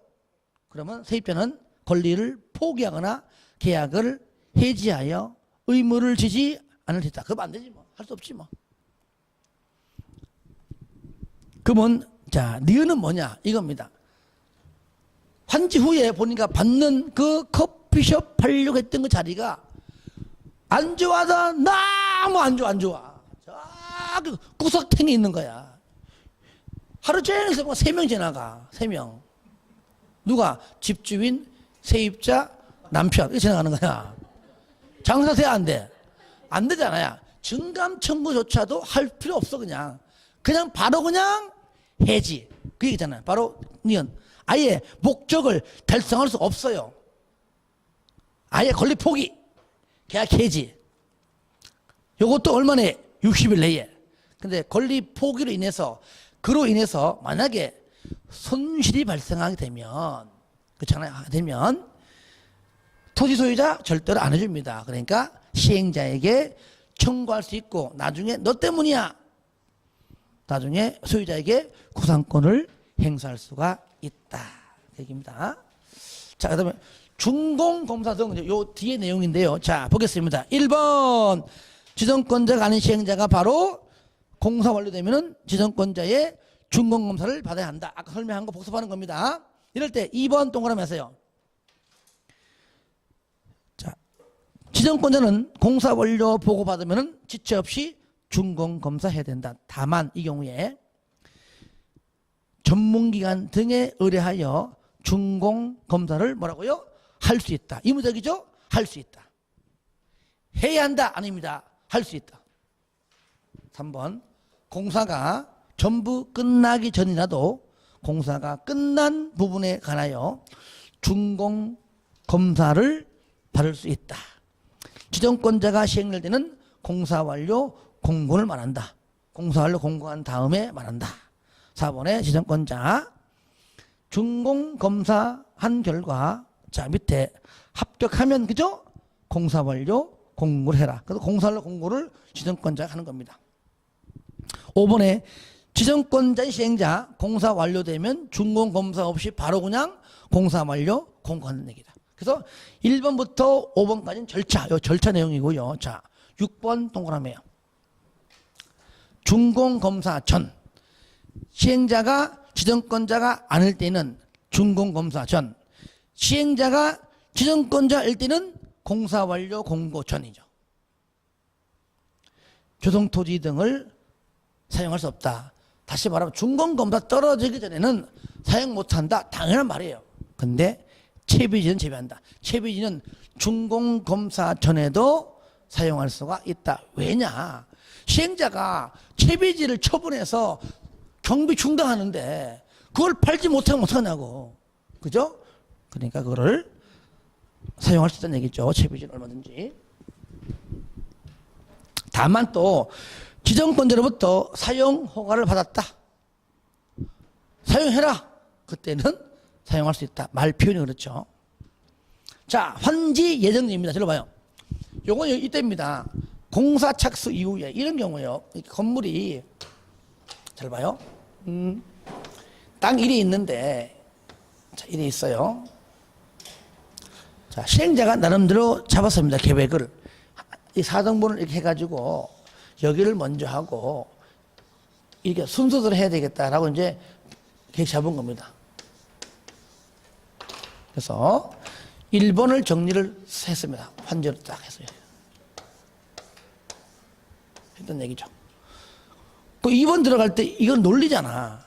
그러면 세입자는 권리를 포기하거나 계약을 해지하여 의무를 지지 않을 수 있다. 그럼 안 되지 뭐. 할 수 없지 뭐. 그러면 자, 니은은 뭐냐 이겁니다. 환지 후에 보니까 받는 그 커피숍 하려고 했던 그 자리가 안 좋아다. 너무 안 좋아, 안 좋아. 저기 구석탱이 있는 거야. 하루 종일 3명 지나가. 3명. 누가? 집주인, 세입자, 남편. 이렇게 지나가는 거야. 장사 돼, 안 돼? 안 되잖아요. 증감 청구조차도 할 필요 없어, 그냥. 바로 그냥 해지. 그 얘기잖아요. 바로 니은. 아예 목적을 달성할 수 없어요. 아예 권리 포기. 계약 해지. 요것도 얼마나 60일 내에. 근데 권리 포기로 인해서 그로 인해서 만약에 손실이 발생하게 되면 그렇잖아요. 되면 토지 소유자 절대로 안 해줍니다. 그러니까 시행자에게 청구할 수 있고 나중에 너 때문이야. 나중에 소유자에게 구상권을 행사할 수가 있다. 그 얘기입니다. 자, 그다음에 준공검사 등 요 뒤에 내용인데요. 자, 보겠습니다. 1번 지정권자가 아닌 시행자가 바로 공사 완료되면은 지정권자의 준공검사를 받아야 한다. 아까 설명한 거 복습하는 겁니다. 이럴 때 2번 동그라미 하세요. 자, 지정권자는 공사 완료 보고 받으면은 지체 없이 준공검사 해야 된다. 다만 이 경우에 전문기관 등에 의뢰하여 준공검사를 뭐라고요? 할 수 있다. 의무적이죠? 할 수 있다. 해야 한다? 아닙니다. 할 수 있다. 3번 공사가 전부 끝나기 전이라도 공사가 끝난 부분에 관하여 준공검사를 받을 수 있다. 지정권자가 시행될 때는 공사 완료 공고를 말한다. 공사 완료 공고한 다음에 말한다. 4번에 지정권자 준공검사한 결과 자 밑에 합격하면 그죠? 공사 완료 공고를 해라. 그래서 공사 완료 공고를 지정권자가 하는 겁니다. 5번에 지정권자 시행자 공사 완료되면 준공검사 없이 바로 그냥 공사 완료 공고하는 얘기다. 그래서 1번부터 5번까지는 절차, 요 절차 내용이고요. 자, 6번 동그라미에요. 준공검사 전 시행자가 지정권자가 아닐 때는 준공검사 전, 시행자가 지정권자일 때는 공사 완료 공고 전이죠. 조성토지 등을 사용할 수 없다. 다시 말하면 준공검사 떨어지기 전에는 사용 못한다. 당연한 말이에요. 근데 채비지는 제외한다. 채비지는 준공검사 전에도 사용할 수가 있다. 왜냐? 시행자가 채비지를 처분해서 경비 중단하는데 그걸 팔지 못하면 어떡하냐고. 그죠? 그러니까 그거를 사용할 수 있다는 얘기죠. 채비지는 얼마든지. 다만 또 지정권자로부터 사용 허가를 받았다. 사용해라. 그때는 사용할 수 있다. 말 표현이 그렇죠. 자, 환지 예정입니다. 들어봐요. 요건 이때입니다. 공사 착수 이후에 이런 경우에요. 건물이 잘 봐요. 땅 1이 있는데 자, 1이 있어요. 자, 시행자가 나름대로 잡았습니다. 계획을. 이 4등분을 이렇게 해가지고 여기를 먼저 하고 이렇게 순서대로 해야 되겠다라고 이제 계획 잡은 겁니다. 그래서 1번을 정리를 했습니다. 환지로 딱 했어요. 했던 얘기죠. 그 2번 들어갈 때 이건 논리잖아.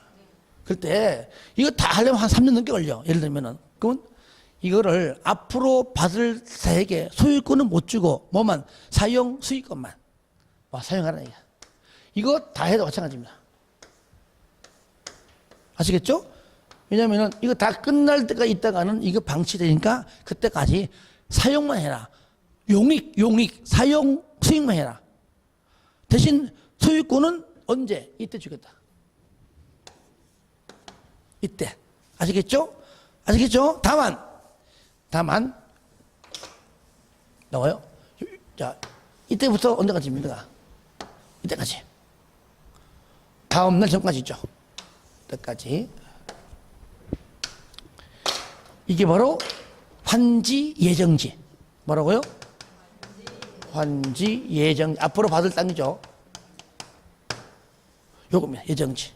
그럴 때 이거 다 하려면 한 3년 넘게 걸려. 예를 들면은. 그러면 이거를 앞으로 받을 자에게 소유권은 못 주고 뭐만 사용 수익권만 사용하라는 얘기야. 이거 다 해도 마찬가지입니다. 아시겠죠? 왜냐면은 이거 다 끝날 때까지 있다가는 이거 방치되니까 그때까지 사용만 해라. 용익, 사용 수익만 해라. 대신 소유권은 언제? 이때 주겠다. 이때. 아시겠죠? 아시겠죠? 다만 나와요. 자, 이때부터 언제까지입니까? 이때까지. 다음 날 전까지죠. 때까지. 이게 바로 환지 예정지. 뭐라고요? 환지 예정지. 앞으로 받을 땅이죠. 요겁니다. 예정지.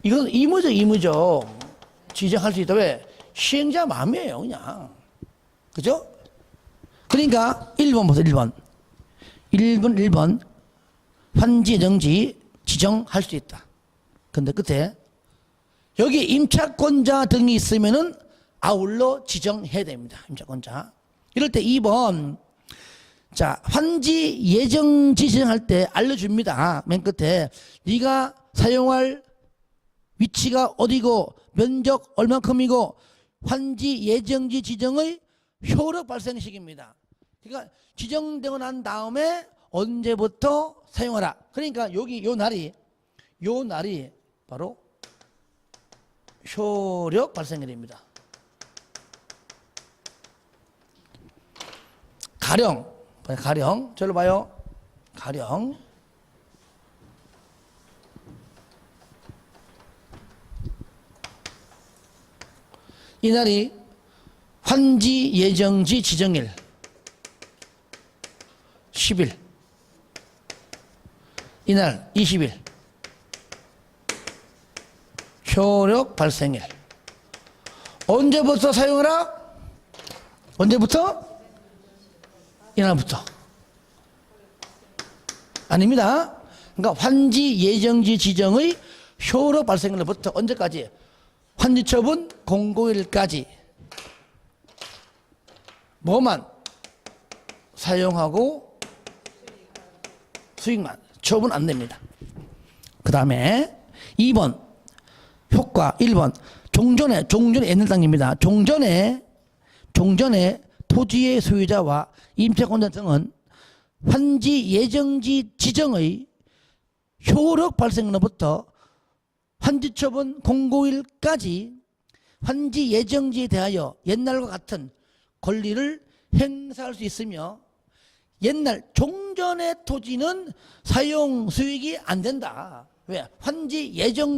이건 의무죠. 지정할 수 있다. 왜? 시행자 마음이에요, 그냥. 그죠? 그러니까 1번 보세요. 1번. 환지 예정지 지정할 수 있다. 근데 끝에 여기 임차권자 등이 있으면은 아울러 지정해야 됩니다. 임차권자. 이럴 때 2번. 자, 환지 예정지 지정할 때 알려줍니다. 맨 끝에 네가 사용할 위치가 어디고 면적 얼만큼이고 환지 예정지 지정의 효력 발생 시기입니다. 그러니까 지정되고 난 다음에 언제부터 사용하라. 그러니까 여기 요 날이 바로 효력 발생일입니다. 가령 저를 봐요. 가령 이날이 환지 예정지 지정일 10일, 이날 20일 효력 발생일. 언제부터 사용하라? 언제부터? 이날부터. 아닙니다. 그러니까 환지 예정지 지정의 효력 발생일부터 언제까지? 환지처분 공고일까지 뭐만 사용하고 수익만, 처분 안 됩니다. 그 다음에 2번 효과. 1번 종전에 옛날 땅입니다. 종전에 토지의 소유자와 임차권자 등은 환지 예정지 지정의 효력 발생일로부터 환지처분 공고일까지 환지 예정지에 대하여 옛날과 같은 권리를 행사할 수 있으며 옛날 종전의 토지는 사용 수익이 안 된다. 왜?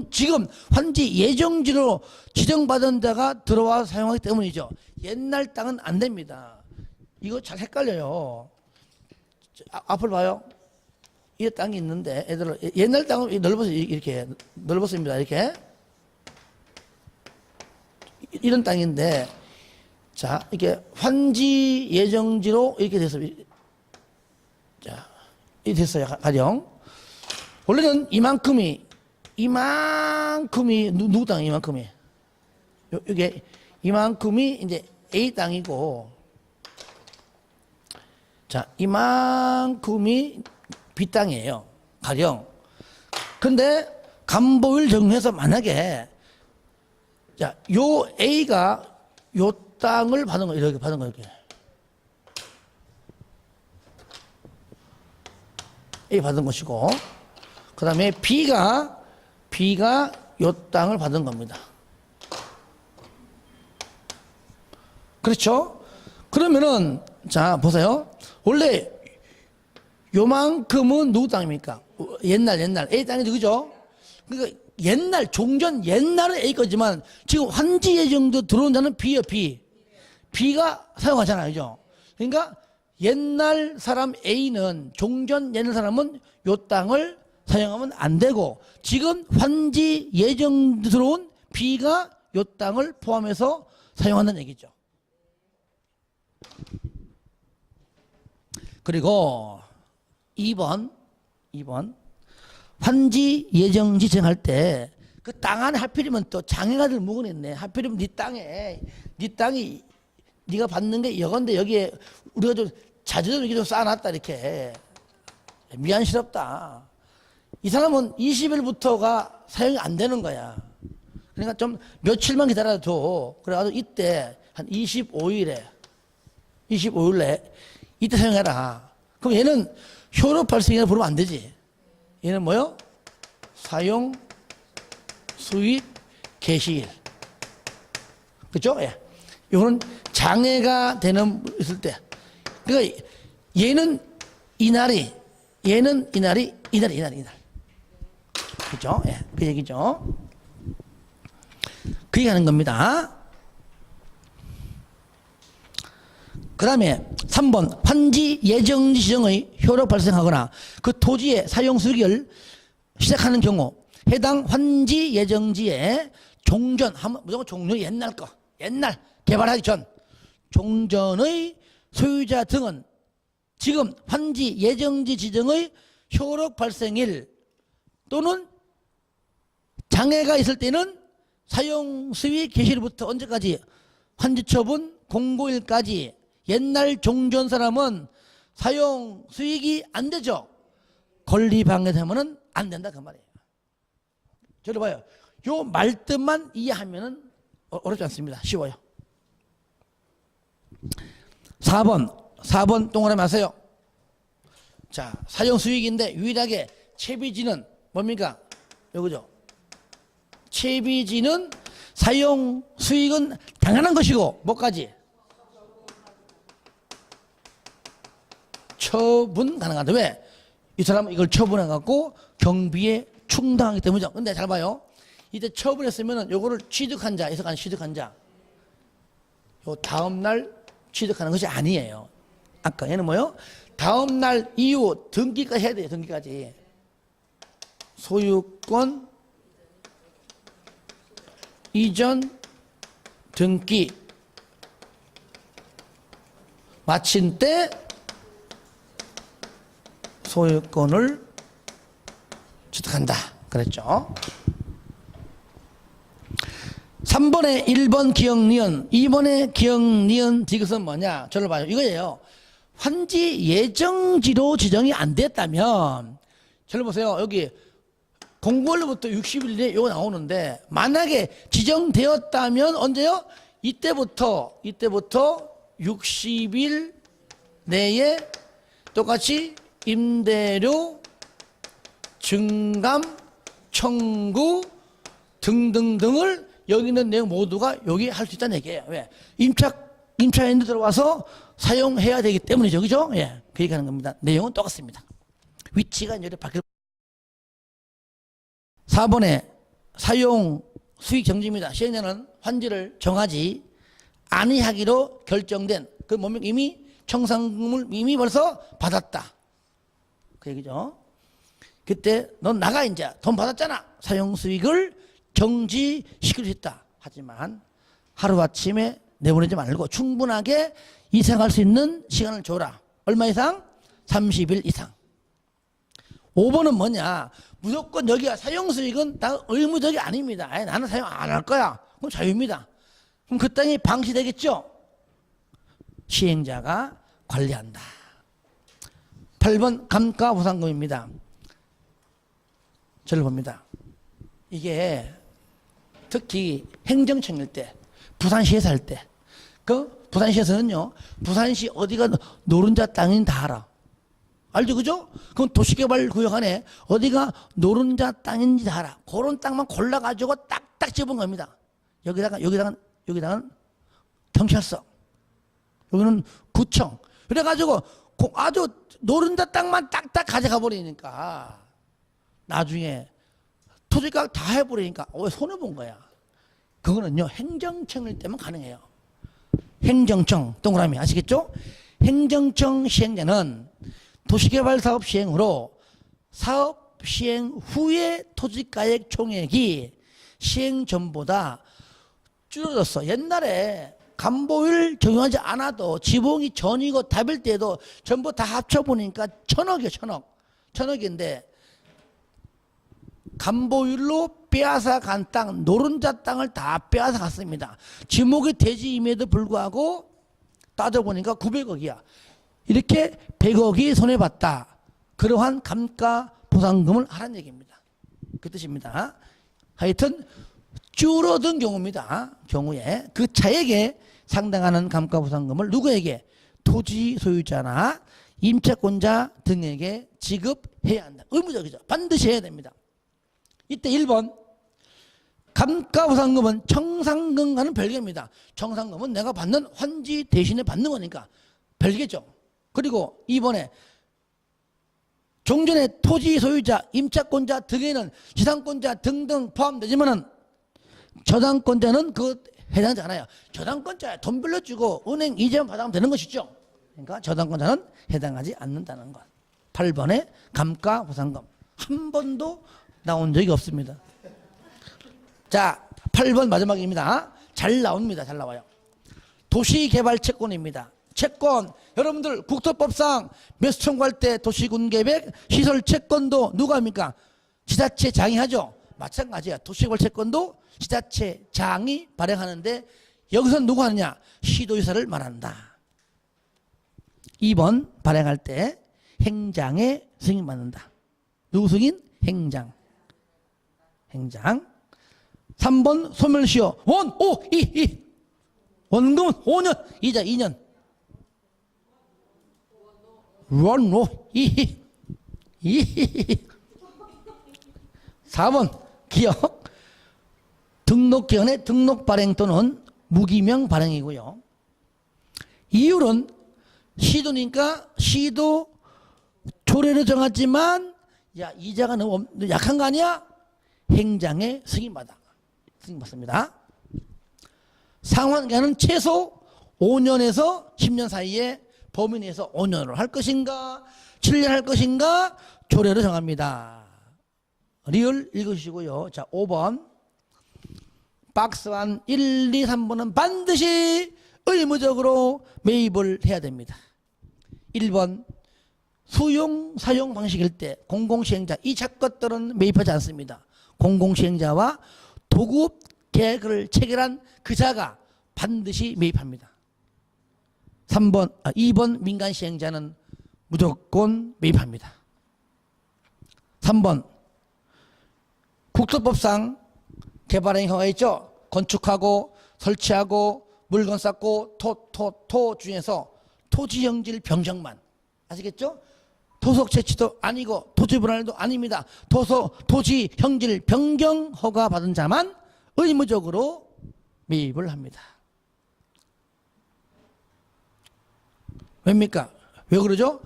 지금 환지 예정지로 지정받은 데가 들어와서 사용하기 때문이죠. 옛날 땅은 안 됩니다. 이거 잘 헷갈려요. 앞을 봐요. 이 땅이 있는데 애들 옛날 땅은 이렇게 넓었습니다. 이렇게 이런 땅인데 자 이게 환지 예정지로 이렇게 됐어요. 자 이렇게 됐어요. 가령 원래는 이만큼이 누구 땅이 이만큼이 이게 이만큼이 이제 A 땅이고 자 이만큼이 B 땅이에요. 가령 근데 간보일 정해서 만약에 자 요 A가 요 땅을 받은 거 이렇게 받은 거 이렇게 A 받은 것이고 그 다음에 B가 요 땅을 받은 겁니다. 그렇죠? 그러면은 자 보세요. 원래 요만큼은 누구 땅입니까? 옛날 A 땅이죠, 그죠? 그러니까 종전 옛날은 A 거지만 지금 환지 예정도 들어온 자는 B예요. B가 사용하잖아요, 그죠? 그러니까 옛날 사람 A는 종전 옛날 사람은 요 땅을 사용하면 안 되고 지금 환지 예정 들어온 B가 요 땅을 포함해서 사용한다는 얘기죠. 그리고 2번 환지 예정지 정할 때 그 땅 안에 하필이면 또 장애가들 묵어냈네. 하필이면 네 땅이 네가 받는 게 여건데 여기에 우리가 좀 자주도 이렇게 좀 쌓아놨다 이렇게 미안스럽다. 이 사람은 20일부터가 사용이 안 되는 거야. 그러니까 좀 며칠만 기다려도 그래가지고 이때 한 25일에 이때 사용해라. 그럼 얘는 효력 발생이라고 부르면 안 되지. 얘는 뭐요? 사용 수익 개시일. 그죠? 예. 이거는 장애가 되는 있을 때. 그러니까 얘는 이날이 그죠? 예. 그 얘기죠. 그 얘기 하는 겁니다. 그 다음에 3번 환지 예정지 지정의 효력 발생하거나 그 토지의 사용 수익을 시작하는 경우 해당 환지 예정지의 종전, 무조건 종전 옛날 개발하기 전 종전의 소유자 등은 지금 환지 예정지 지정의 효력 발생일 또는 장애가 있을 때는 사용 수익 개시일부터 언제까지? 환지 처분 공고일까지 옛날 종전 사람은 사용 수익이 안 되죠. 권리 방해되면은 안 된다 그 말이에요. 저를 봐요. 요 말뜻만 이해하면은 어렵지 않습니다. 쉬워요. 4번 동그라미 하세요. 자, 사용 수익인데 유일하게 채비지는 뭡니까? 요거죠. 채비지는 사용 수익은 당연한 것이고 뭐까지? 처분 가능하다. 왜? 이 사람은 이걸 처분해갖고 경비에 충당하기 때문이죠. 근데 잘 봐요. 이때 처분했으면 요거를 취득한 자, 해석한 취득한 자. 요 다음날 취득하는 것이 아니에요. 아까 얘는 뭐요? 다음날 이후 등기까지 해야 돼요. 등기까지. 소유권 이전 등기 마친 때 소유권을 취득한다. 그랬죠. 3번에 1번 기억, 니은, 2번에 기억, 니은, 디귿은 뭐냐? 저를 봐요. 이거예요. 환지 예정지로 지정이 안 됐다면, 저를 보세요. 여기 공고일로부터 60일 내에 이거 나오는데, 만약에 지정되었다면 언제요? 이때부터 60일 내에 똑같이 임대료, 증감, 청구 등등등을 여기 있는 내용 모두가 여기 할 수 있다는 얘기예요. 왜? 임차인도 들어와서 사용해야 되기 때문이죠. 그죠? 예. 그 얘기 하는 겁니다. 내용은 똑같습니다. 위치가 이제 바뀔 4번에 사용 수익 정지입니다. 시행자는 환지를 정하지 아니하기로 결정된 그 뭡니까? 이미 청산금을 이미 벌써 받았다. 그 얘기죠. 그때 넌 나가 이제 돈 받았잖아. 사용 수익을 정지시킬 수 있다. 하지만 하루아침에 내보내지 말고 충분하게 이상할 수 있는 시간을 줘라. 얼마 이상? 30일 이상. 5번은 뭐냐? 무조건 여기가 사용 수익은 다 의무적이 아닙니다. 아니, 나는 사용 안 할 거야. 그럼 자유입니다. 그럼 그 땅이 방치되겠죠? 시행자가 관리한다. 8번 감가보상금입니다. 저를 봅니다. 이게 특히 행정청일 때, 부산시에서 할 때, 그 부산시에서는요, 부산시 어디가 노른자 땅인 다 알아. 알죠, 그죠? 그럼 도시개발구역 안에 어디가 노른자 땅인지 다 알아. 그런 땅만 골라가지고 딱딱 집은 겁니다. 여기다가는 경찰서, 여기는 구청. 그래가지고 아주 노른자 땅만 딱딱 가져가 버리니까 나중에 토지가격 다 해버리니까 왜 손해본 거야. 그거는요 행정청일 때만 가능해요. 행정청 동그라미 아시겠죠? 행정청 시행자는 도시개발사업 시행으로 사업 시행 후의 토지가액 총액이 시행 전보다 줄어들었어. 옛날에 감보율 적용하지 않아도 지봉이 전이고 답일 때도 전부 다 합쳐보니까 1,000억이에요. 1,000억. 1,000억인데 감보율로 빼앗아 간 땅, 노른자 땅을 다 빼앗아 갔습니다. 지목이 대지임에도 불구하고 따져보니까 900억이야. 이렇게 100억이 손해봤다. 그러한 감가보상금을 하라는 얘기입니다. 그 뜻입니다. 하여튼 줄어든 경우입니다. 경우에 그 차액에 상당하는 감가보상금을 누구에게? 토지 소유자나 임차권자 등에게 지급해야 한다. 의무적이죠. 반드시 해야 됩니다. 이때 1번 감가보상금은 청산금과는 별개입니다. 청산금은 내가 받는 환지 대신에 받는 거니까 별개죠. 그리고 2번에 종전의 토지 소유자, 임차권자 등에는 지상권자 등등 포함되지만은 저당권자는 그 해당하지 않아요. 저당권자야 돈 빌려주고 은행 이자만 받아가면 되는 것이죠. 그러니까 저당권자는 해당하지 않는다는 것. 8번에 감가보상금 한 번도 나온 적이 없습니다. 자, 8번 마지막입니다. 잘 나옵니다. 잘 나와요. 도시개발 채권입니다. 채권, 여러분들 국토법상 매수 청구할 때 도시군계획 시설 채권도 누가 합니까? 지자체장이 하죠. 마찬가지야. 도시개발 채권도 지자체장이 발행하는데 여기서 누가 하느냐? 시도지사를 말한다. 2번 발행할 때 행장의 승인 받는다. 누구 승인? 행장. 3번 소멸시효 원, 오, 이. 원금은 5년, 이자 2년. 원, 오, 이. 4번 기억. 등록기간의 등록 발행 또는 무기명 발행이고요. 이율은 시도니까 시도 조례를 정했지만 야 이자가 너무 약한 거 아니야? 행장의 승인받아. 승인받습니다. 상환기간은 최소 5년에서 10년 사이에 범위 내에서 5년으로 할 것인가 7년 할 것인가 조례를 정합니다. 리을 읽으시고요. 자 5번 박스 1, 2, 3번은 반드시 의무적으로 매입을 해야 됩니다. 1번 수용 사용 방식일 때 공공시행자 이차 것들은 매입하지 않습니다. 공공시행자와 도급 계획을 체결한 그 자가 반드시 매입합니다. 2번 민간시행자는 무조건 매입합니다. 3번 국토법상 개발행 허가 있죠. 건축하고 설치하고 물건 쌓고 토 중에서 토지형질 변경만 아시겠죠? 토속 채취도 아니고 토지 분할도 아닙니다. 토지 형질 변경 허가 받은 자만 의무적으로 매입을 합니다. 왜입니까? 왜 그러죠?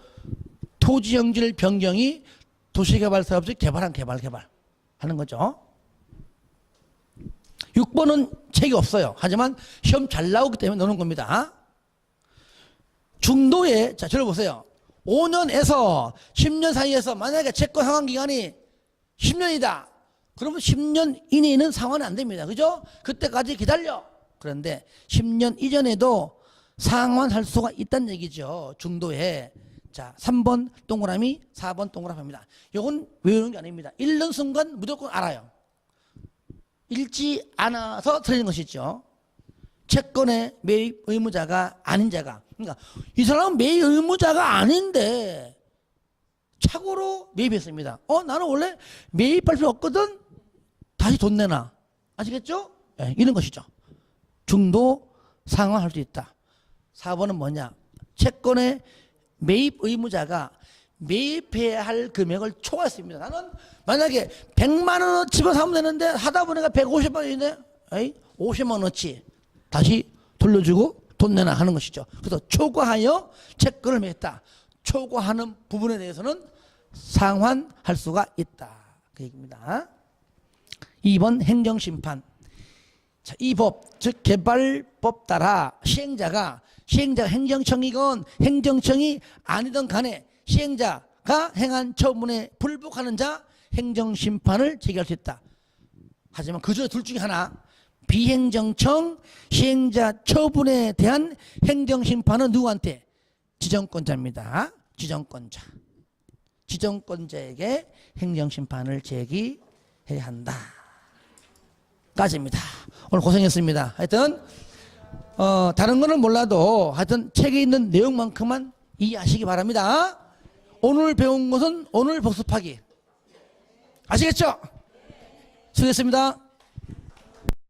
토지 형질 변경이 도시개발 사업지 개발 하는 거죠. 6번은 책이 없어요. 하지만 시험 잘 나오기 때문에 넣는 겁니다. 중도에 자 들어보세요. 5년에서 10년 사이에서 만약에 채권 상환 기간이 10년이다. 그러면 10년 이내에는 상환이 안 됩니다. 그죠? 그때까지 기다려. 그런데 10년 이전에도 상환할 수가 있다는 얘기죠. 중도에. 자, 3번 동그라미, 4번 동그라미입니다. 이건 외우는 게 아닙니다. 읽는 순간 무조건 알아요. 읽지 않아서 틀리는 것이죠. 채권의 매입 의무자가 아닌 자가. 그러니까 이 사람은 매입 의무자가 아닌데 착오로 매입했습니다. 나는 원래 매입할 필요 없거든. 다시 돈 내놔. 아시겠죠? 네, 이런 것이죠. 중도 상환할 수 있다. 4번은 뭐냐? 채권의 매입 의무자가 매입해야 할 금액을 초과했습니다. 나는 만약에 100만 원어치만 사면 되는데 하다 보니까 150만 원인데 50만 원어치 다시 돌려주고 돈 내놔 하는 것이죠. 그래서 초과하여 채권을 매입했다. 초과하는 부분에 대해서는 상환할 수가 있다. 그 얘기입니다. 2번 행정심판. 자, 이 법, 즉 개발법 따라 시행자가 행정청이건 행정청이 아니든 간에 시행자가 행한 처분에 불복하는 자 행정심판을 제기할 수 있다. 하지만 그 중에 둘 중에 하나 비행정청 시행자 처분에 대한 행정심판은 누구한테? 지정권자입니다. 지정권자. 지정권자에게 행정심판을 제기해야 한다. 까지입니다. 오늘 고생했습니다. 하여튼 다른 거는 몰라도 하여튼 책에 있는 내용만큼만 이해하시기 바랍니다. 오늘 배운 것은 오늘 복습하기. 아시겠죠? 수고했습니다.